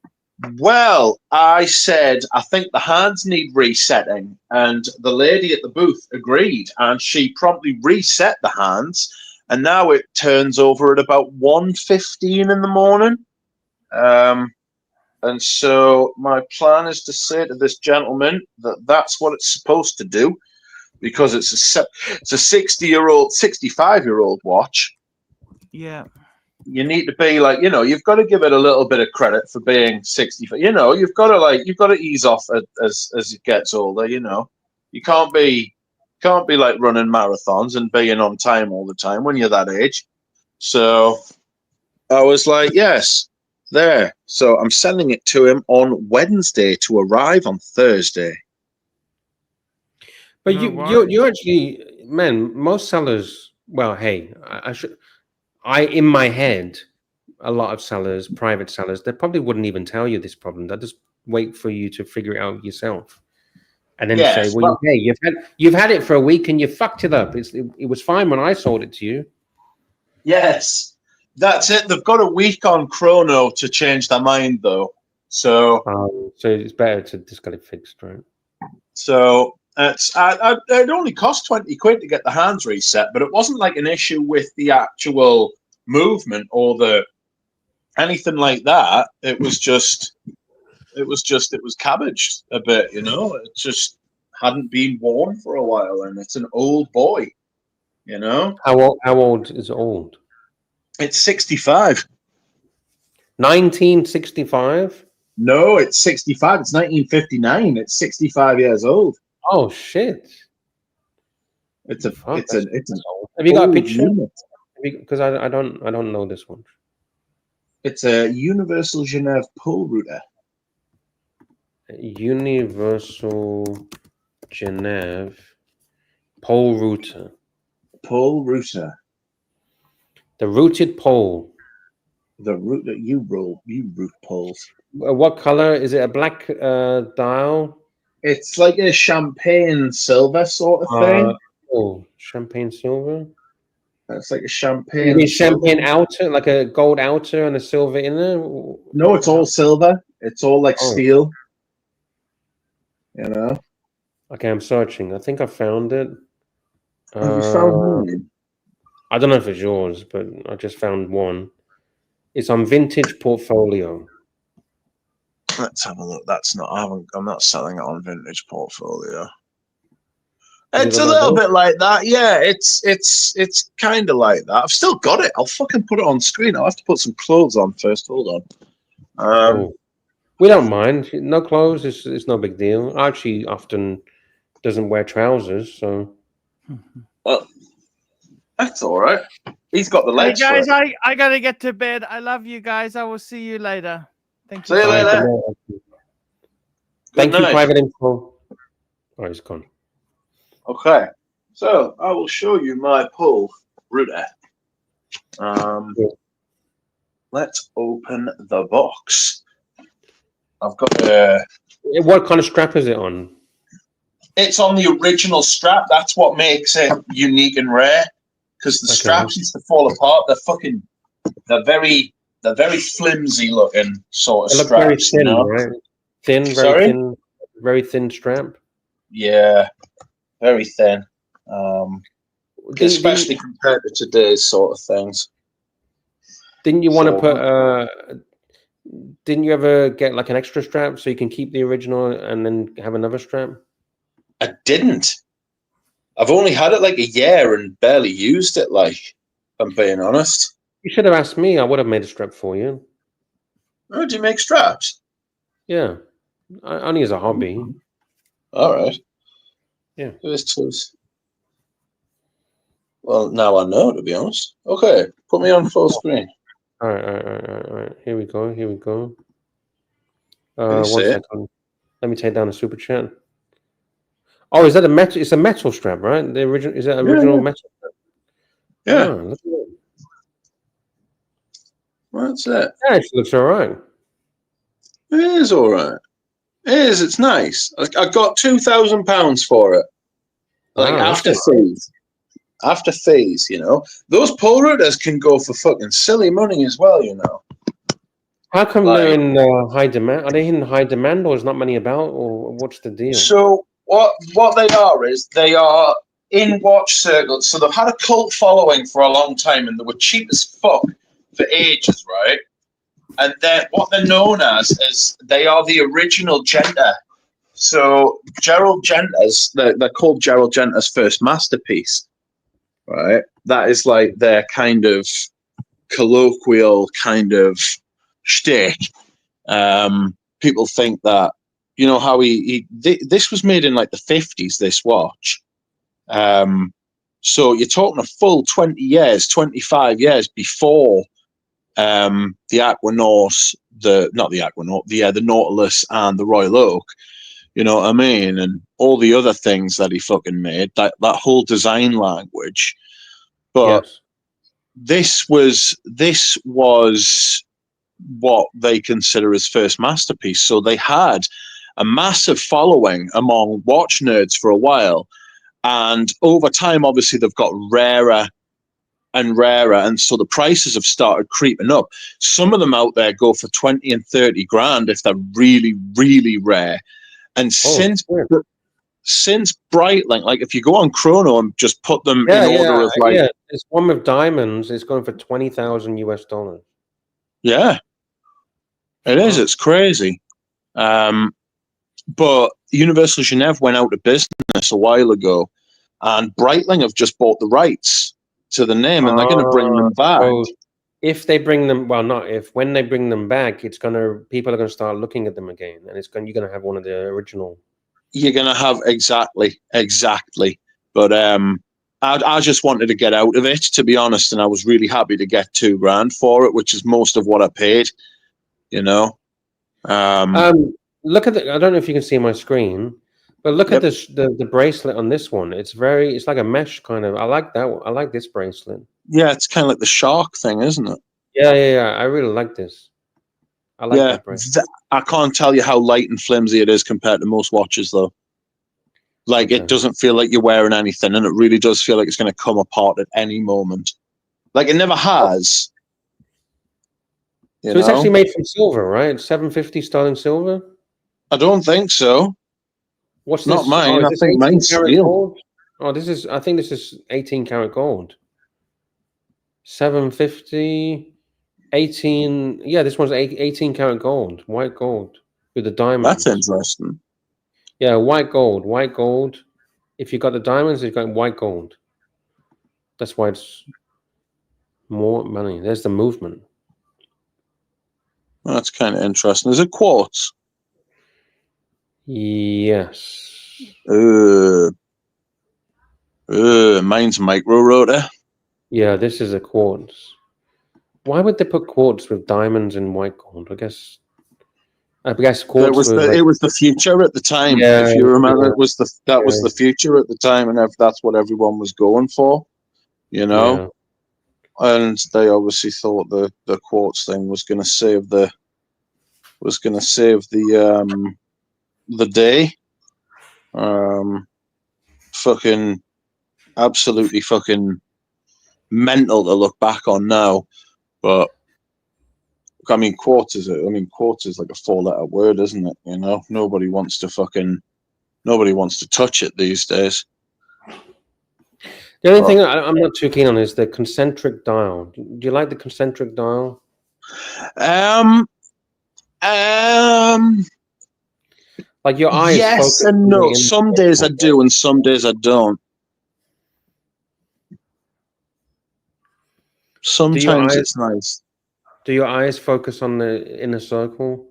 Well, I said, I think the hands need resetting. And the lady at the booth agreed. And she promptly reset the hands. And now it turns over at about 1:15 in the morning. And so my plan is to say to this gentleman that that's what it's supposed to do, because it's a 65-year-old watch. Yeah. You need to be like, you know, you've got to give it a little bit of credit for being 65. You know, you've got to ease off as it gets older. You know, you can't be like running marathons and being on time all the time when you're that age. So I was like, yes, there. So I'm sending it to him on Wednesday to arrive on Thursday. But No you actually, man, most sellers, well, hey, in my head, a lot of sellers, private sellers, they probably wouldn't even tell you this problem. They'll just wait for you to figure it out yourself. And then say, well, hey, you've had it for a week and you fucked it up. It was fine when I sold it to you. Yes. That's it. They've got a week on Chrono to change their mind, though. So it's better to just get it fixed, right? So it only cost 20 quid to get the hands reset, but it wasn't like an issue with the actual movement or the anything like that, it was cabbaged a bit, you know. It just hadn't been worn for a while, and it's an old boy, you know. How old is old? It's 65. 1965. No, it's 65. It's 1959. It's 65 years old. Oh shit! It's a Fuck, it's an that's- it's an that's old. Have you got a old picture? unit. Because I don't know this one. It's a Universal Genève pull router. Universal Genève pole router. Pull router. The routed pole. The route that you route poles. What color is it? A black dial? It's like a champagne silver sort of thing. Oh, champagne silver. It's like a You champagne. mean champagne outer, like a gold outer and a silver inner? No, it's all silver. It's all like Oh. steel. You know. Okay, I'm searching. I think I found it. Have you found mine? I don't know if it's yours, but I just found one. It's on Vintage Portfolio. Let's have a look. I'm not selling it on Vintage Portfolio. Has It's it a got little that? bit like that. Yeah, it's kind of like that. I've still got it. I'll fucking put it on screen. I'll have to put some clothes on first. Hold on. Oh. We don't mind. No clothes. It's no big deal. Archie often doesn't wear trousers, so Well, that's all right. He's got the Hey legs for guys, it. I gotta get to bed. I love you guys. I will see you later. Thank you. See you so later. much. Good night, Archie. Thank you, night. Private Info. Oh, he's gone. Okay, so I will show you my pull router. Yeah. Let's open the box. I've got a. What kind of strap is it on? It's on the original strap. That's what makes it unique and rare. Because the Okay. straps used to fall apart. They're very flimsy looking sort It of looks very straps. thin, You know? right? Thin, Sorry? very thin strap. Yeah, very thin. Didn't Especially compared to today's sort of things. you want to So- put? Didn't you ever get like an extra strap so you can keep the original and then have another strap? I didn't. I've only had it like a year and barely used it. Like, if I'm being honest. You should have asked me. I would have made a strap for you. Oh, do you make straps? Yeah, only as a hobby. All right. Yeah. There's tools. Well, now I know, to be honest. Okay, put me on full screen. All right. Here we go. Can you see One it? second. Let me take down the super chat. Oh, is that a metal? It's a metal strap, right? The original is that original yeah. metal strap? Yeah, Oh, look at that. that's it. That actually looks all right. It is all right. It is. It's nice. I got £2,000 for it. Like Wow, that's after all right. fees. After fees, you know. Those pull routers can go for fucking silly money as well, you know. How come Like- they're in high demand? Are they in high demand, or is not money about, or what's the deal? So what they are is they are in watch circles. So they've had a cult following for a long time, and they were cheap as fuck for ages, right? And then what they're known as is they are the original Genta. So Gerald Genta's, they're called Gerald Genta's first masterpiece, right? That is like their kind of colloquial kind of shtick. People think that, you know, how this was made in like the 50s, this watch. So you're talking a full 20 years, 25 years before the Aquanaut, the Nautilus and the Royal Oak, you know what I mean? And all the other things that he fucking made, that whole design language. But Yes. this was what they consider his first masterpiece. So they had a massive following among watch nerds for a while. And over time, obviously, they've got rarer and rarer. And so the prices have started creeping up. Some of them out there go for 20 and 30 grand if they're really, really rare. And since Breitling, like if you go on Chrono and just put them in order of like... Yeah, it's one with diamonds. It's going for $20,000 US. Yeah, it is. Wow. It's crazy. But Universal Genève went out of business a while ago, and Breitling have just bought the rights to the name, and they're going to bring them back. So if they bring them, well, not if, when they bring them back, it's gonna, people are gonna start looking at them again, and you're gonna have one of the original. You're going to have exactly. But I just wanted to get out of it, to be honest, and I was really happy to get $2,000 for it, which is most of what I paid. You know. Look at the. I don't know if you can see my screen, but look Yep. at this. The bracelet on this one. It's very. It's like a mesh kind of. I like that one. I like this bracelet. Yeah, it's kind of like the shark thing, isn't it? Yeah. I really like this. I like that bracelet. I can't tell you how light and flimsy it is compared to most watches, though. Like, Okay. it doesn't feel like you're wearing anything, and it really does feel like it's going to come apart at any moment. Like, it never has. So it's actually made from silver, right? 750 sterling silver. I don't think so. What's Not this? mine. Oh, is I this think 18 mine's karat steel. gold? Oh, this is. I think this is 18 karat gold. 750, 18. Yeah, this one's 18 karat gold, white gold with the diamonds. That's interesting. Yeah, white gold, white gold. If you got the diamonds, you've got white gold. That's why it's more money. There's the movement. That's kind of interesting. Is it quartz? Yes. Mine's micro rotor. Yeah, this is a quartz. Why would they put quartz with diamonds and white gold? I guess quartz was like, It was the future at the time. yeah, If you remember, yeah, it was the future at the time, and that's what everyone was going for. You know. yeah. And they obviously thought the quartz thing was going to save the day. Fucking absolutely fucking mental to look back on now, but I mean, quartz is like a 4-letter word, isn't it? You know, nobody wants to touch it these days. The only thing I'm not too keen on is the concentric dial. Do you like the concentric dial? Like your eyes Yes focus and on the no. inner Some days I circle, do, and some days I don't. Sometimes it's nice. Do your eyes focus on the inner circle?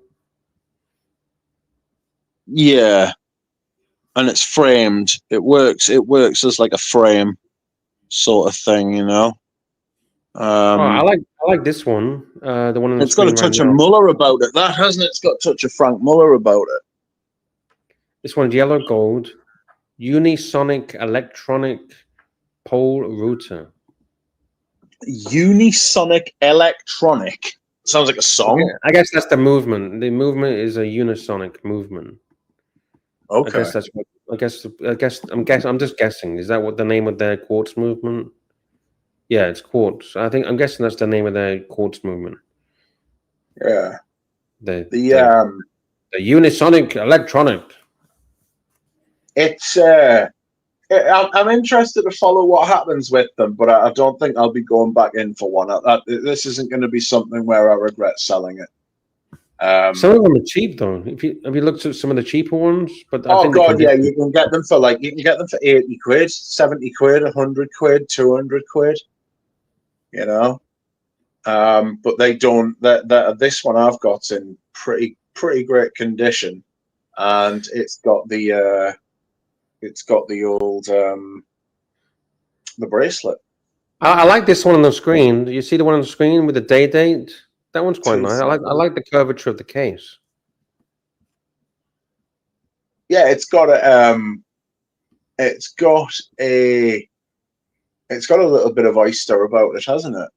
Yeah, and it's framed. It works as like a frame sort of thing, you know. I like this one. The one on the It's got a screen right touch of now. Muller about it. That hasn't it? It's got a touch of Frank Muller about it. This one's yellow gold, unisonic electronic pole router. Unisonic electronic. Sounds like a song. Okay, I guess that's the movement. The movement is a unisonic movement. Okay. I guess that's what. I'm just guessing. Is that what the name of their quartz movement? Yeah, it's quartz. I'm guessing that's the name of their quartz movement. Yeah. The unisonic electronic. It's I'm interested to follow what happens with them, but I don't think I'll be going back in for one. This isn't going to be something where I regret selling it. Some of them are cheap though. Have you looked at some of the cheaper ones? But I think you can get them for 80 quid, 70 quid, 100 quid, 200 quid. You know, but they don't. That this one I've got in pretty great condition, and it's got the old the bracelet. I like this one on the screen. You see the one on the screen with the date? That one's quite nice. I like the curvature of the case. Yeah, it's got a little bit of oyster about it, hasn't it?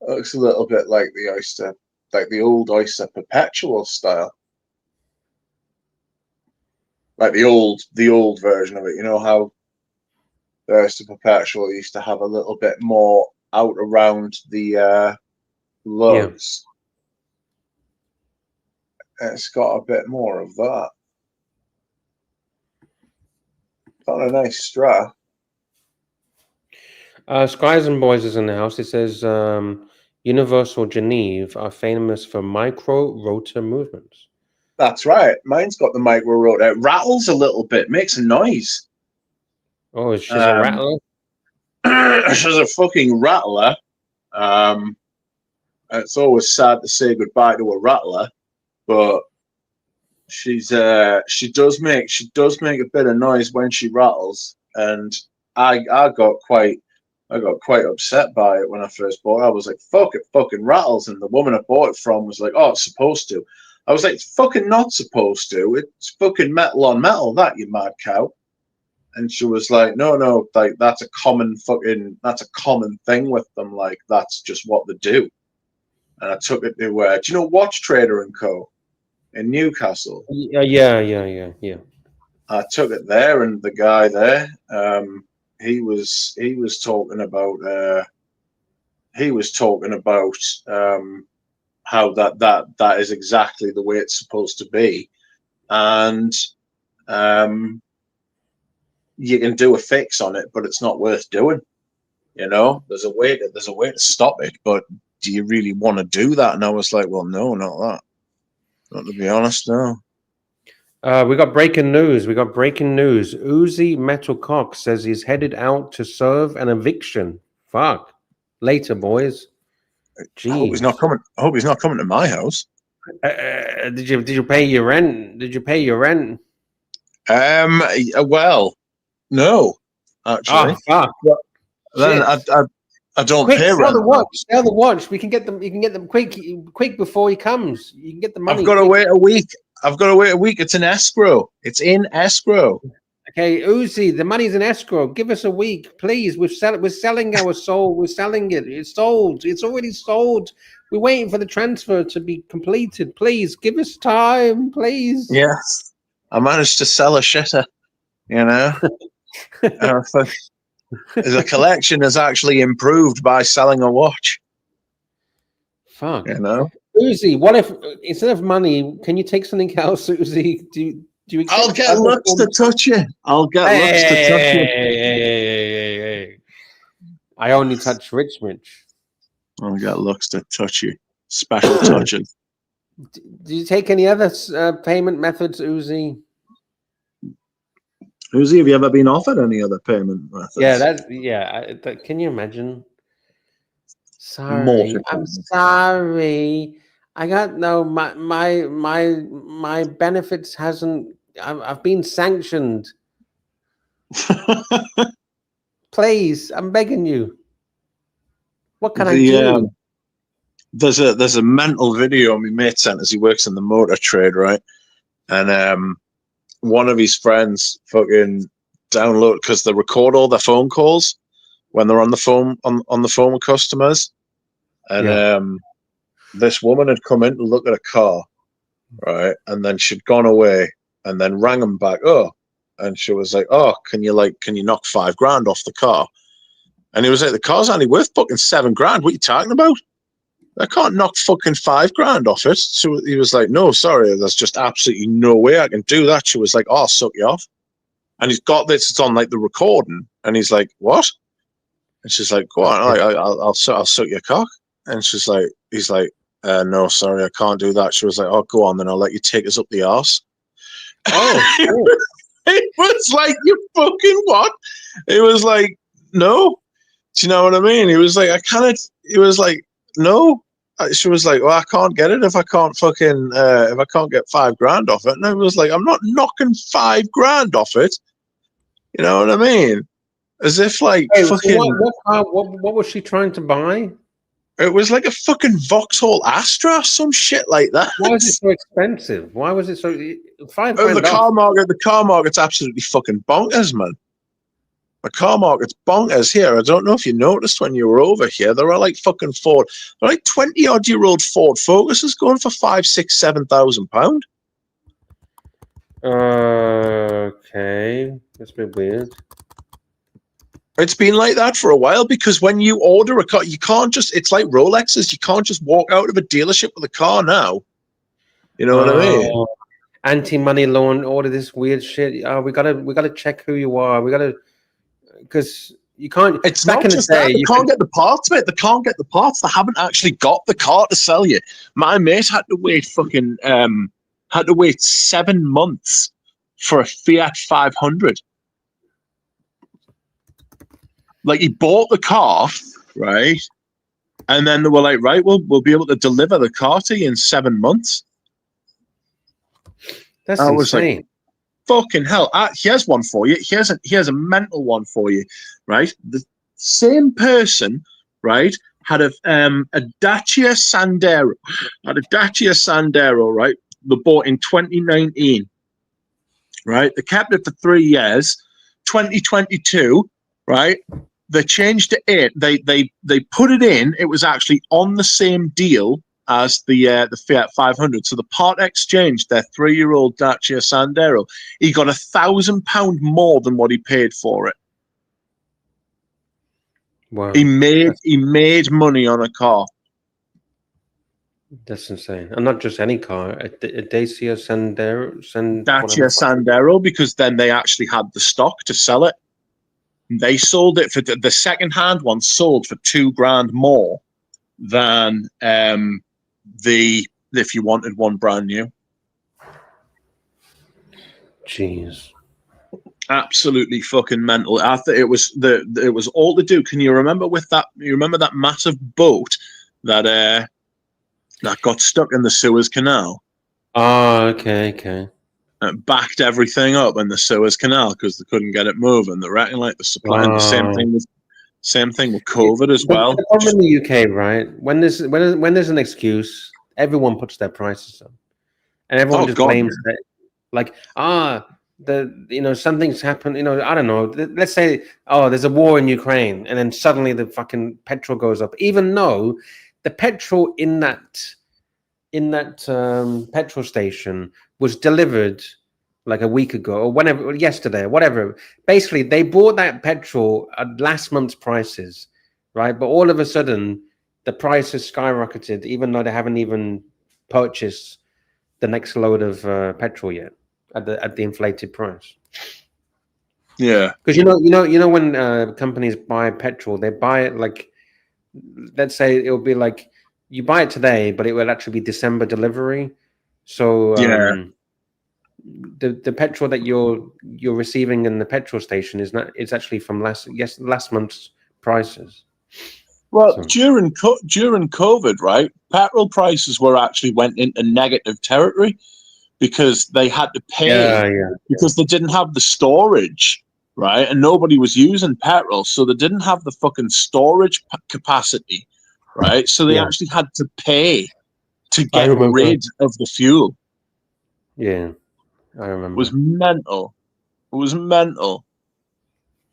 It looks a little bit like the oyster, like the old oyster perpetual style, like the old version of it. You know how the oyster perpetual used to have a little bit more out around the lugs. Yeah. It's got a bit more of that. Got a nice strap. Skies and Boys is in the house. It says Universal Geneve are famous for micro rotor movements. That's right. Mine's got the micro rotor. It rattles a little bit, makes a noise. Oh, she's a rattler. She's a fucking rattler. It's always sad to say goodbye to a rattler, but she does make a bit of noise when she rattles, and I got quite upset by it when I first bought it. I was like, fuck, it fucking rattles, and the woman I bought it from was like, oh, it's supposed to. I was like, it's fucking not supposed to. It's fucking metal on metal, that, you mad cow. And she was like, no, like that's a common thing with them. Like that's just what they do. And I took it to do you know Watch Trader and Co. in Newcastle? Yeah. I took it there, and the guy there, he was talking about how that is exactly the way it's supposed to be, and you can do a fix on it, but it's not worth doing. You know, there's a way to stop it, but do you really want to do that? And I was like, well, no, not that. Not to be honest, no. We got breaking news. Uzi Metal Cock says he's headed out to serve an eviction. Fuck. Later, boys. Jeez. I hope he's not coming. I hope he's not coming to my house. Did you pay your rent? Well, no, actually. Oh, fuck. Then I don't Quick, pay sell rent. the watch. Sell the watch. We can get them. You can get them quick before he comes. You can get the money. I've got to wait a week. It's in escrow. Okay, Uzi, the money's in escrow. Give us a week, please. We're selling our soul. We're selling it. It's sold. It's already sold. We're waiting for the transfer to be completed. Please give us time, please. Yes, I managed to sell a shitter. You know, the collection has actually improved by selling a watch. Fuck. You know, Uzi, what if instead of money, can you take something else, Uzi? Do you? I'll get Lux to touch you. Hey. I only touch Rich. I'll get Lux to touch you. Special touches. Do you take any other payment methods, Uzi? Uzi, have you ever been offered any other payment methods? Can you imagine? Sorry, I'm sorry. I got no my benefits hasn't. I've been sanctioned. Please, I'm begging you. What can I do? There's a mental video my mate sent us. He works in the motor trade, right? And one of his friends fucking download, because they record all their phone calls when they're on the phone on the phone with customers. And this woman had come in to look at a car, right? And then she'd gone away and then rang him back. Oh, and she was like, "Oh, can you knock $5,000 off the car?" And he was like, "The car's only worth fucking $7,000. What are you talking about? I can't knock fucking $5,000 off it." So he was like, "No, sorry, there's just absolutely no way I can do that." She was like, "Oh, I'll suck you off." And he's got this, it's on like the recording, and he's like, "What?" And she's like, "Go on, I'll suck your cock." And he's like, "No, sorry, I can't do that." She was like, "Oh, go on, then I'll let you take us up the arse." Oh, it was like, "You fucking what?" It was like, "No." Do you know what I mean? He was like, he was like, "No." She was like, "Well, I can't get it if I can't fucking if I can't get $5,000 off it." And I was like, "I'm not knocking $5,000 off it." You know what I mean? As if like fucking. So what was she trying to buy? It was like a fucking Vauxhall Astra, some shit like that. Why was it so expensive? Why was it so $5,000? The car market's absolutely fucking bonkers, man. The car market's bonkers here. I don't know if you noticed when you were over here. There are like fucking Ford. There are like 20-odd-year-old Ford Focuses going for £5,000, £6,000, £7,000. Okay, that's a bit weird. It's been like that for a while, because when you order a car, you can't just. It's like Rolexes. You can't just walk out of a dealership with a car now. You know what I mean? Anti-money laundering, all of this weird shit. We gotta check who you are. We gotta, because You can't. It's back not in the just day, that. They you can't could, get the parts, mate. They can't get the parts. They haven't actually got the car to sell you. My mate had to wait 7 months for a Fiat 500. Like, he bought the car, right? And then they were like, right, we'll be able to deliver the car to you in 7 months. that's I was like, insane. fucking hell. Here's one for you. Here's a mental one for you, right? The same person, right, had a Dacia Sandero. Right? They bought in 2019, right? They kept it for 3 years. 2022, right? They changed it in. They put it in. It was actually on the same deal as the Fiat 500. So the part exchanged their 3-year-old Dacia Sandero. He got £1,000 more than what he paid for it. Wow, He made money on a car. that's insane. And not just any car, a Dacia Sandero, Dacia Sandero, because then they actually had the stock to sell it. They sold it for the second-hand one sold for £2,000 more than if you wanted one brand new. Jeez. Absolutely fucking mental. I thought it was all to do. Can you remember You remember that massive boat that got stuck in the Suez Canal? Oh, okay. It backed everything up in the Suez Canal because they couldn't get it moving. They reckon like the supply. And the same thing with COVID as well. The problem in the UK, right? When there's an excuse, everyone puts their prices up, and everyone just blames that. Like, something's happened. I don't know. Let's say, there's a war in Ukraine, and then suddenly the fucking petrol goes up, even though the petrol in that petrol station was delivered like a week ago or whenever, yesterday or whatever. Basically, they bought that petrol at last month's prices, right? But all of a sudden, the price has skyrocketed, even though they haven't even purchased the next load of petrol yet at the inflated price. Yeah, because you know when companies buy petrol, they buy it like, let's say it'll be like you buy it today, but it will actually be December delivery. So the petrol that you're receiving in the petrol station it's actually from last month's prices. Well, during COVID, right, petrol prices went into negative territory because they had to pay because they didn't have the storage, right, and nobody was using petrol, so they didn't have the fucking storage capacity, right, so they actually had to pay to get rid of the fuel. Yeah, I remember. It was mental.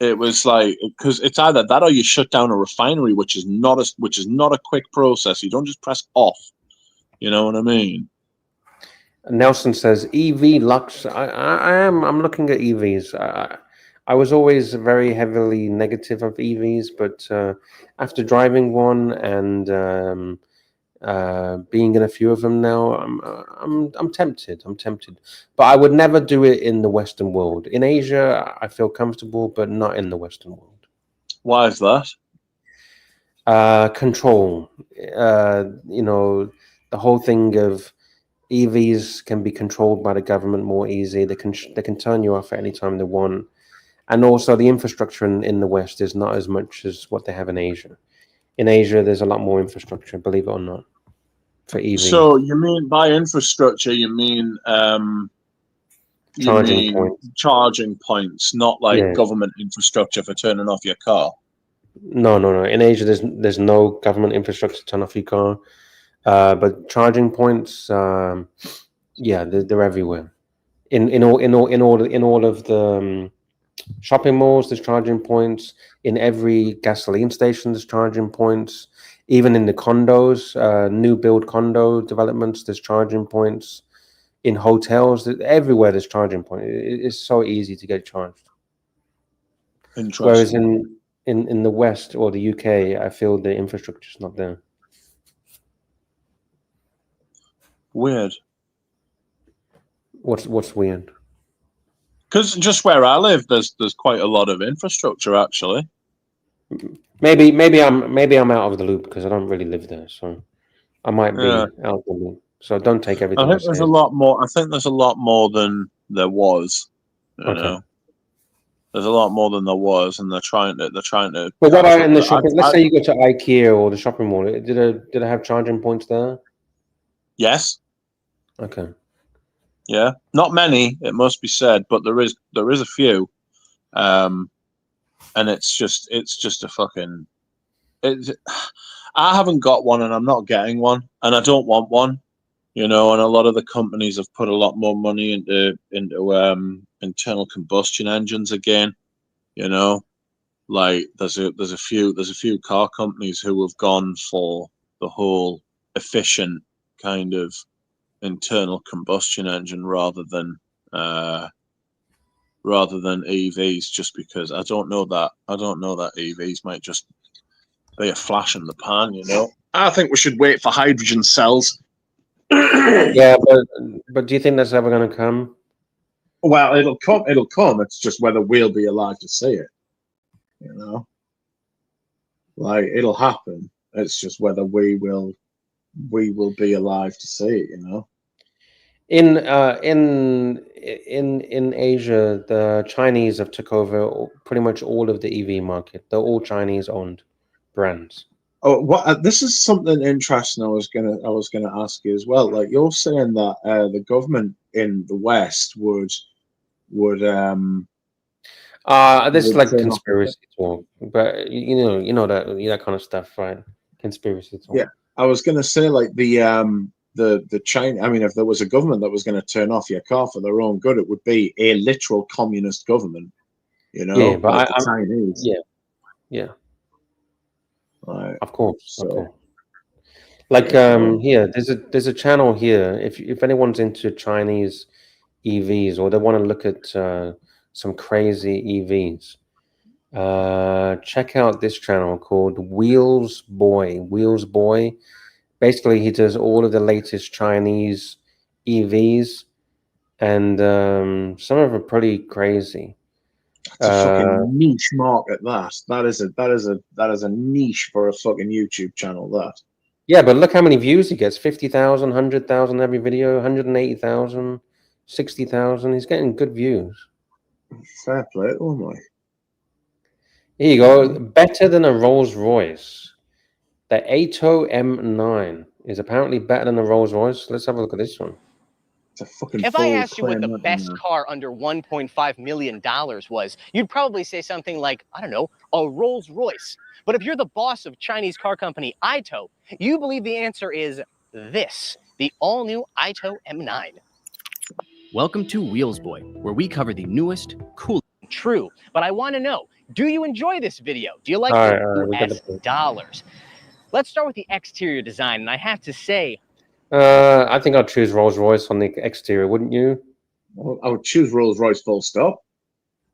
It was like, because it's either that or you shut down a refinery, which is not a quick process. You don't just press off. You know what I mean? Nelson says EV Lux. I'm looking at EVs. I was always very heavily negative of EVs, but after driving one and being in a few of them now, I'm tempted. But I would never do it in the Western world. In Asia, I feel comfortable, but not in the Western world. Why is that? Control. The whole thing of EVs can be controlled by the government more easy. They can turn you off at any time they want. And also the infrastructure in the West is not as much as what they have in Asia. In Asia, there's a lot more infrastructure, believe it or not, for EVs. So you mean by infrastructure, you mean charging points, not like government infrastructure for turning off your car? No. In Asia, there's no government infrastructure to turn off your car. But charging points, they're everywhere. In all of the shopping malls, there's charging points. In every gasoline station, there's charging points. Even in the condos, new build condo developments, there's charging points. In hotels, everywhere there's charging points. It's so easy to get charged. Interesting. Whereas in the West or the UK, I feel the infrastructure is not there. Weird. What's weird? Because just where I live, there's quite a lot of infrastructure actually. Maybe I'm out of the loop because I don't really live there, so I might be Yeah. out of the loop. So don't take I everything I think there's say. a lot more. I think there's a lot more than there was. You Okay. know, there's a lot more than there was, and they're trying to But what kind of about in the look. shopping? Let's say you go to IKEA or the shopping mall. Did I have charging points there? Yes, Okay. yeah, not many, it must be said, but there is a few, and it's just a fucking. It's, I haven't got one, and I'm not getting one, and I don't want one. You know, and a lot of the companies have put a lot more money into internal combustion engines again. You know, like there's a few car companies who have gone for the whole efficient kind of internal combustion engine rather than EVs, just because I don't know that EVs might just be a flash in the pan. You know, I think we should wait for hydrogen cells. Yeah, but do you think that's ever going to come? Well, it'll come. It'll come. It's just whether we'll be alive to see it. You know, like it'll happen. It's just whether we will be alive to see it. You know. In Asia, the Chinese have took over pretty much all of the EV market. They're all Chinese owned brands. Oh, what? This is something interesting. I was gonna ask you as well. Like you're saying that the government in the West would This is would like turn off. conspiracy talk, but you know that kind of stuff, right? Conspiracy talk. Yeah, I was gonna say like the China. I mean, if there was a government that was going to turn off your car for their own good, it would be a literal communist government. You know, Yeah, but like the Chinese. yeah, Right. of course, So, of course. Like here, there's a channel here. If anyone's into Chinese EVs or they want to look at some crazy EVs, check out this channel called Wheels Boy. Wheels Boy. Basically, he does all of the latest Chinese EVs, and some of them are pretty crazy. it's a fucking niche market. That is a niche for a fucking YouTube channel. That. Yeah, but look how many views he gets: 50,000, 100,000 every video, 180,000, 60,000. He's getting good views. Fair play. Oh my. Here you go. Better than a Rolls Royce. The ATO M9 is apparently better than a Rolls Royce. Let's have a look at this one. It's a fucking. If I asked you what the best car under $1.5 million was, you'd probably say something like, I don't know, a Rolls Royce. But if you're the boss of Chinese car company Ito, you believe the answer is this, the all-new Ito M9. Welcome to Wheels Boy, where we cover the newest, coolest. True, but I want to know, do you enjoy this video? Do you like the US dollars? Let's start with the exterior design, and I have to say, I think I'd choose Rolls Royce on the exterior, wouldn't you? Well, I would choose Rolls Royce full stop.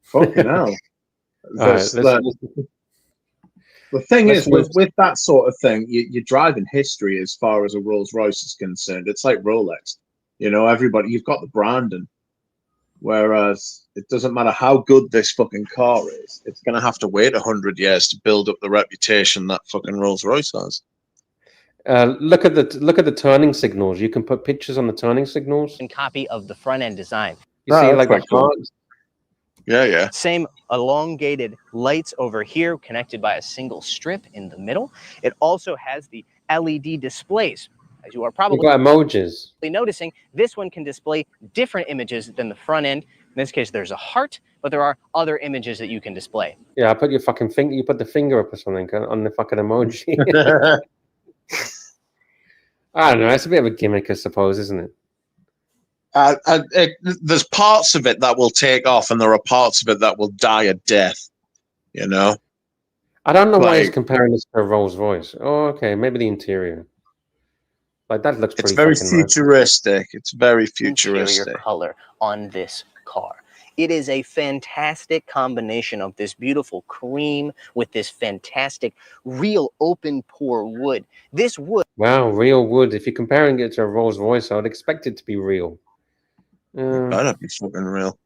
Fucking hell. The thing is, with that sort of thing, you're driving history as far as a Rolls Royce is concerned. It's like Rolex. You know, everybody, you've got the branding. Whereas it doesn't matter how good this fucking car is, it's going to have to wait 100 years to build up the reputation that fucking Rolls Royce has. Look at the turning signals. You can put pictures on the turning signals. And copy of the front end design. You see, like the hearts. Yeah. Same elongated lights over here, connected by a single strip in the middle. It also has the LED displays. As you are probably emojis. Noticing, this one can display different images than the front end. In this case, there's a heart, but there are other images that you can display. Yeah, I put your fucking finger. You put the finger up or something on the fucking emoji. I don't know. It's a bit of a gimmick, I suppose, isn't it? There's parts of it that will take off, and there are parts of it that will die a death. You know. I don't know why he's comparing this to a Rolls Royce. Oh, okay, maybe the interior. Like that looks pretty. It's very futuristic. Nice. It's very futuristic. Interior color on this car. It is a fantastic combination of this beautiful cream with this fantastic real open pore wood. This wood. Wow, real wood. If you're comparing it to a Rolls Royce, I would expect it to be real. That'd be fucking real.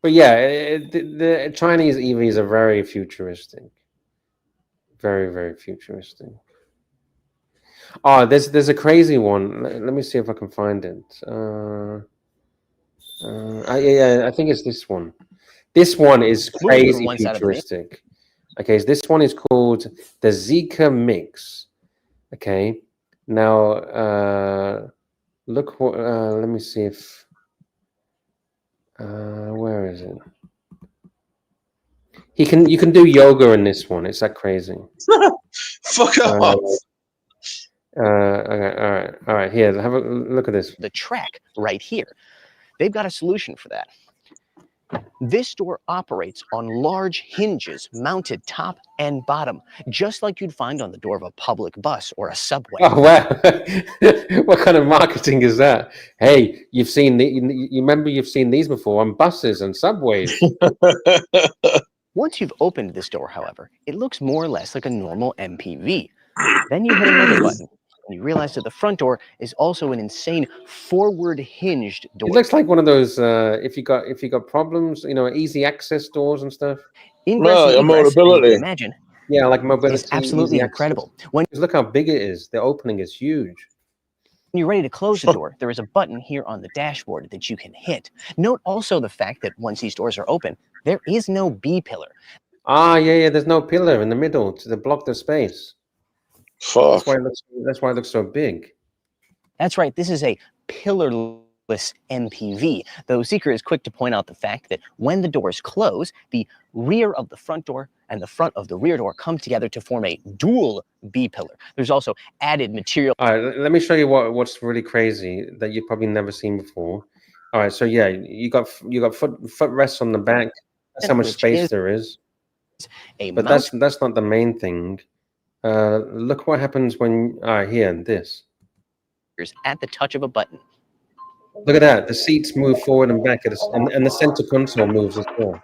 But yeah, the Chinese EVs are very futuristic. Very, very futuristic. Oh, there's a crazy one. Let me see if I can find it. Yeah, I think it's this one. This one is Moving from crazy one side of the name. futuristic. Okay, so this one is called the Zika Mix. Okay, now look what. Let me see if. Where is it? You can do yoga in this one. It's that crazy. Fuck off. Okay, all right. Here, have a look at this. The track right here. They've got a solution for that. This door operates on large hinges mounted top and bottom, just like you'd find on the door of a public bus or a subway. Oh wow! What kind of marketing is that? Hey, you've seen you remember you've seen these before on buses and subways. Once you've opened this door, however, it looks more or less like a normal MPV. Then you hit another button, and you realize that the front door is also an insane forward hinged door. It looks like one of those if you got problems, easy access doors and stuff. Ingress Well, and egress, as you mobility. can imagine, Yeah, like mobility. is absolutely easy incredible. access. When Look how big it is. The opening is huge. you're ready to close the door, there is a button here on the dashboard that you can hit. Note also the fact that once these doors are open, there is no B pillar. Ah, yeah. There's no pillar in the middle to block the space. Fuck. That's why it looks so big. That's right, this is a pillarless MPV, though Seeker is quick to point out the fact that when the doors close, the rear of the front door and the front of the rear door come together to form a dual B pillar. There's also added material. All right, let me show you what's really crazy that you've probably never seen before. All right, so yeah, you got footrests on the back. That's how much Which space is there is. a But mount that's not the main thing. Look what happens when here this. at the touch of a button. Look at that. The seats move forward and back, and the center console moves as well.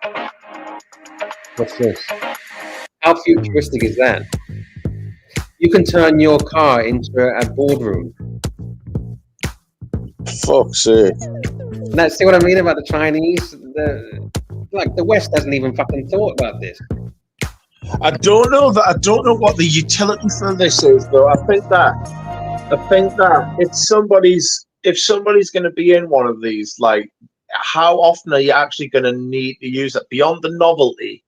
What's this? How futuristic is that? You can turn your car into a boardroom. Fuck's sake. Now, see what I mean about the Chinese? The West hasn't even fucking thought about this. I don't know what the utility for this is, though. I think that if somebody's going to be in one of these, like, how often are you actually going to need to use it beyond the novelty?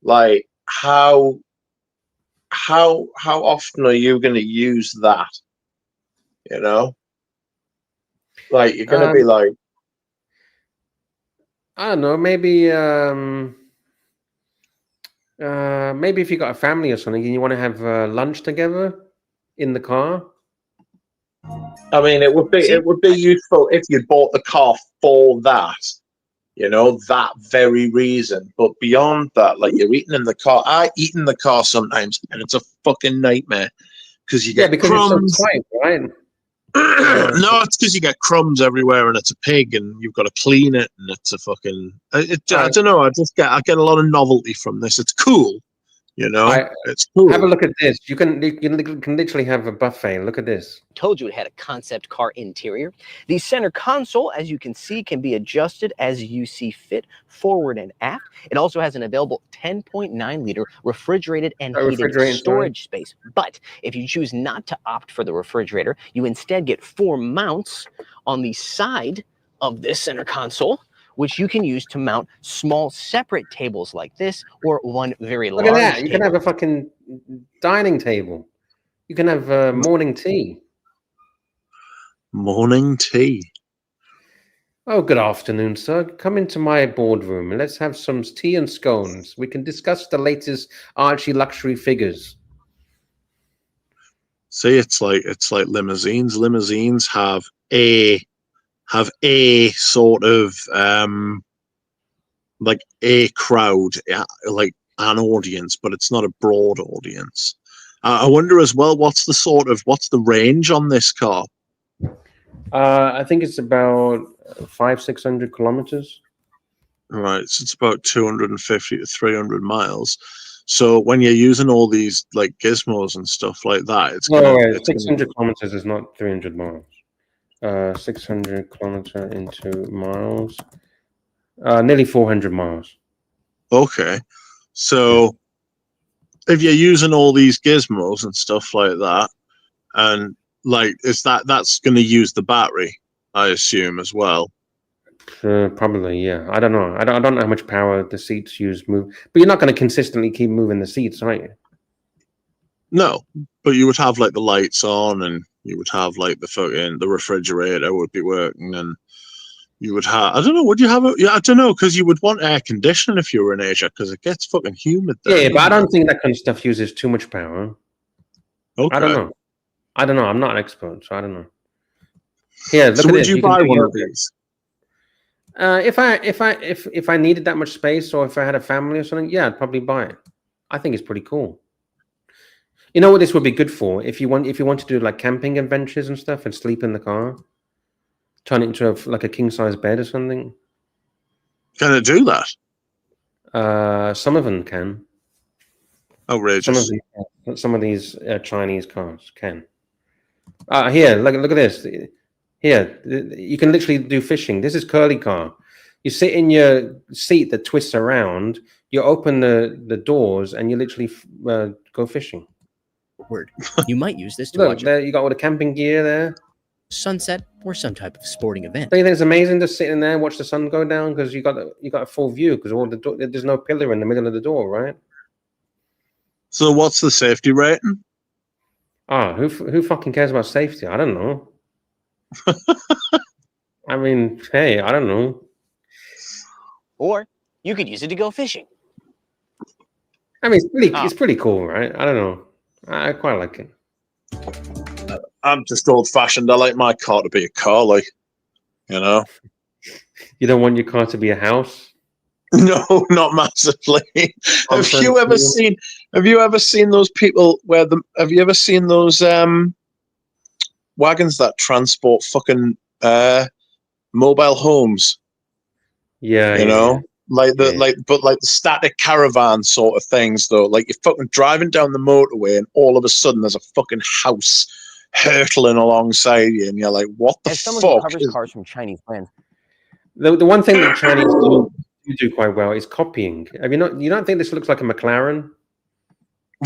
Like, how often are you going to use that? Like, you're going to be like, I don't know, maybe if you got a family or something and you want to have lunch together in the car. I mean, it would be useful if you bought the car for that, that very reason. But beyond that, like, you're eating in the car. I eat in the car sometimes, and it's a fucking nightmare because you get crumbs. It's so tight, right? No, it's because you get crumbs everywhere, and it's a pig, and you've got to clean it, and it's a fucking. I don't know. I get a lot of novelty from this. It's cool, it's cool. Have a look at this. You can literally have a buffet. Look at this. Told you it had a concept car interior. The center console, as you can see, can be adjusted as you see fit, forward and aft. It also has an available 10.9 liter refrigerated and heated storage space. But if you choose not to opt for the refrigerator, you instead get 4 mounts on the side of this center console, which you can use to mount small separate tables like this, or one very large table. Look at that. You table. can have a fucking dining table. You can have morning tea. Morning tea. Oh, good afternoon, sir. Come into my boardroom and let's have some tea and scones. We can discuss the latest Archie luxury figures. See, it's like limousines. Limousines have a sort of like a crowd, like an audience, but it's not a broad audience. I wonder as well, what's the range on this car? I think it's about 500-600 kilometers. Right, so it's about 250 to 300 miles. So when you're using all these like gizmos and stuff like that, it's 600 kilometers is not 300 miles. 600 kilometer into miles, nearly 400 miles. Okay, so if you're using all these gizmos and stuff like that, and like, that's going to use the battery, I assume, as well. Probably, yeah. I don't know. I don't know how much power the seats use move, but you're not going to consistently keep moving the seats, are you? No, but you would have like the lights on, and you would have like the refrigerator would be working, and you would have, I don't know, would you have I don't know, because you would want air conditioning if you were in Asia, because it gets fucking humid there. Yeah, but I don't think that kind of stuff uses too much power. Okay. I don't know. I'm not an expert, so I don't know. Here, look So at would this. you You can buy do one your- of these? If I needed that much space, or if I had a family or something, yeah, I'd probably buy it. I think it's pretty cool. You know what this would be good for? If you want to do like camping adventures and stuff and sleep in the car, turn it into like a king size bed or something. Can it do that? Some of them can. Outrageous. Some of these Chinese cars can. Here, look at this. Here, you can literally do fishing. This is curly car. You sit in your seat that twists around. You open the doors and you literally go fishing. Word. You might use this to Look, watch there you got all the camping gear there. a sunset or some type of sporting event. Don't you think it's amazing to sit in there and watch the sun go down, because you got a full view, because there's no pillar in the middle of the door, right? So what's the safety rating? Who fucking cares about safety? I don't know. I mean, hey, I don't know. Or you could use it to go fishing. I mean, it's pretty cool, right? I don't know. I quite like it. I'm just old fashioned. I like my car to be a car, like, you know. You don't want your car to be a house? No, not massively. Have you ever seen those people have you ever seen those wagons that transport fucking mobile homes? Yeah, you know, like the yeah. but the static caravan sort of things, though. Like, you're fucking driving down the motorway, and all of a sudden there's a fucking house hurtling alongside you, and you're like, "What the As someone who fuck?" covers cars from Chinese brands, The one thing that Chinese do quite well is copying. Have you not? You don't think this looks like a McLaren?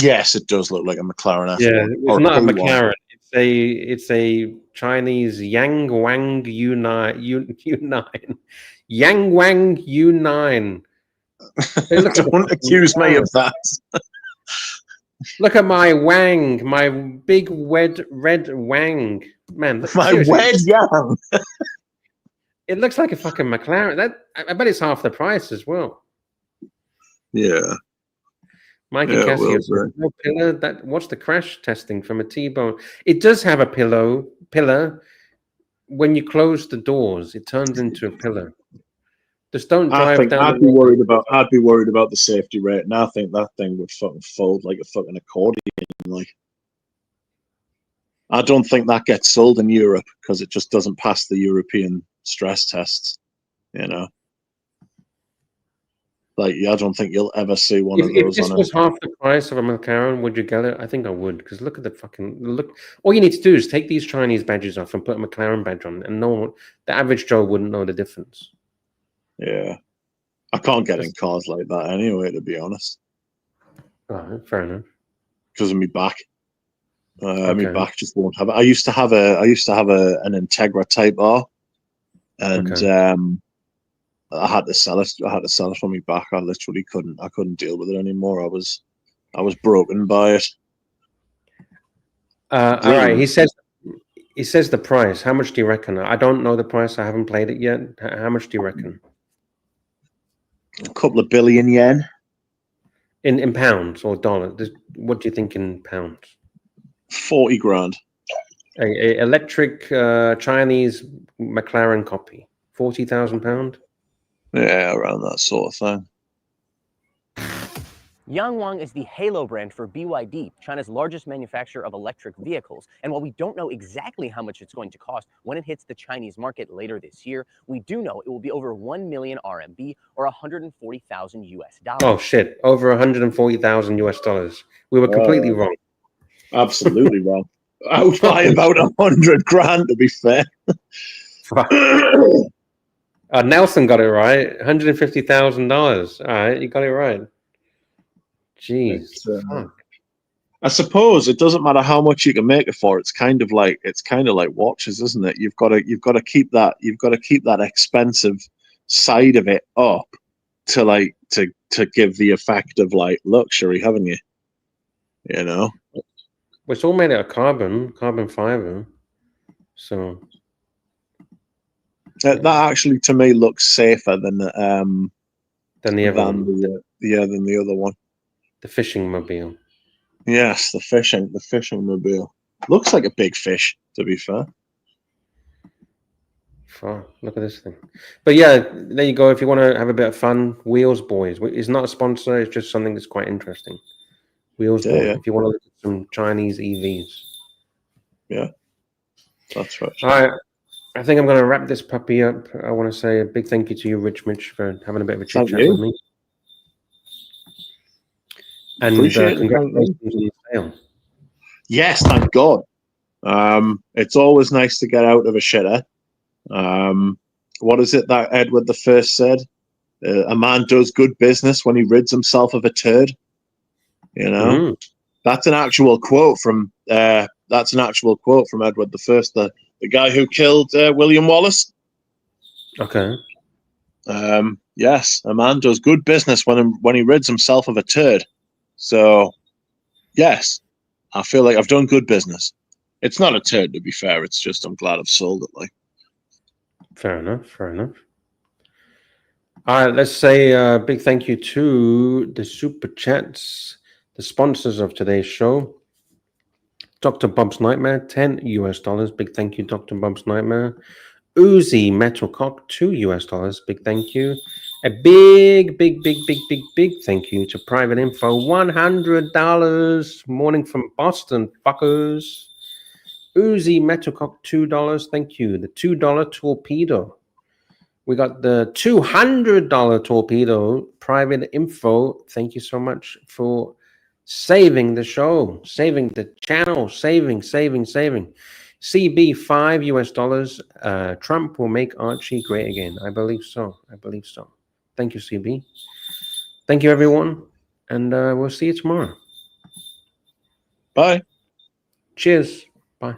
Yes, it does look like a McLaren F1. Yeah, it's or not a A1. McLaren. It's a Chinese Yang Wang U9 Yang Wang U9. Don't accuse me of that. Look at my Wang, my big red Wang, man. My seriously, wed young. it looks like a fucking McLaren. I bet it's half the price as well. Yeah. Mikey Yeah, Cassius, well, no pillar. What's the crash testing from a T-bone? It does have a pillar. When you close the doors, it turns into a pillar. Just don't drive down. I'd be worried about the safety rate, and I think that thing would fucking fold like a fucking accordion. Like, I don't think that gets sold in Europe because it just doesn't pass the European stress tests. You know, like, I don't think you'll ever see one of If those this on was half the price of a McLaren, would you get it? I think I would, because look at the fucking look. All you need to do is take these Chinese badges off and put a McLaren badge on, and the average Joe wouldn't know the difference. Yeah, I can't get in cars like that anyway, to be honest, Oh, fair enough. because of my back. My Okay. back just won't have it. I used to have an Integra Type R, and Okay. I had to sell it. I had to sell it for my back. I literally couldn't. I couldn't deal with it anymore. I was broken by it. All right. He says the price. How much do you reckon? I don't know the price. I haven't played it yet. How much do you reckon? A couple of billion yen. In pounds or dollars? What do you think in pounds? 40 grand. A electric Chinese McLaren copy. £40,000. Yeah, around that sort of thing. Yangwang is the halo brand for BYD, China's largest manufacturer of electric vehicles. And while we don't know exactly how much it's going to cost when it hits the Chinese market later this year, we do know it will be over 1 million RMB or 140,000 US dollars. Oh shit! Over 140,000 US dollars. We were completely wrong. Absolutely wrong. I would buy about 100 grand, to be fair. Nelson got it right. $150,000. All right, you got it right. Jeez. It's, I suppose it doesn't matter how much you can make it for. It's kind of like watches, isn't it? You've got to keep that expensive side of it up to give the effect of like luxury, haven't you? You know. Well, it's all made out of carbon fiber. So That actually, to me, looks safer than the other one. The fishing mobile. Yes, the fishing mobile looks like a big fish. To be fair. Oh, look at this thing. But yeah, there you go. If you want to have a bit of fun, Wheels Boys. It's not a sponsor. It's just something that's quite interesting. Wheels Yeah, Boys. yeah. If you want to look at some Chinese EVs. Yeah, that's right. All right. I think I'm going to wrap this puppy up. I want to say a big thank you to you, Rich Mitch, for having a bit of a chit chat with me. And Appreciate it. congratulations on the sale. Yes, thank God. It's always nice to get out of a shitter. What is it that Edward I said? A man does good business when he rids himself of a turd. You know, that's an actual quote from Edward I, the guy who killed William Wallace. Okay. Yes, a man does good business when he rids himself of a turd. So, yes, I feel like I've done good business. It's not a turd, to be fair. It's just I'm glad I've sold it. Like, fair enough. All right, let's say a big thank you to the super chats, the sponsors of today's show. Dr. Bob's Nightmare, $10. Big thank you, Dr. Bob's Nightmare. Uzi Metalcock, $2. Big thank you. A big thank you to Private Info, $100. Morning from Boston, fuckers. Uzi Metalcock, $2. Thank you. The $2 torpedo. We got the $200 torpedo. Private Info. Thank you so much for saving the show, saving the channel, saving. CB, $5. Trump will make Archie great again. I believe so. Thank you, CB. Thank you, everyone. And we'll see you tomorrow. bye. Cheers. Bye.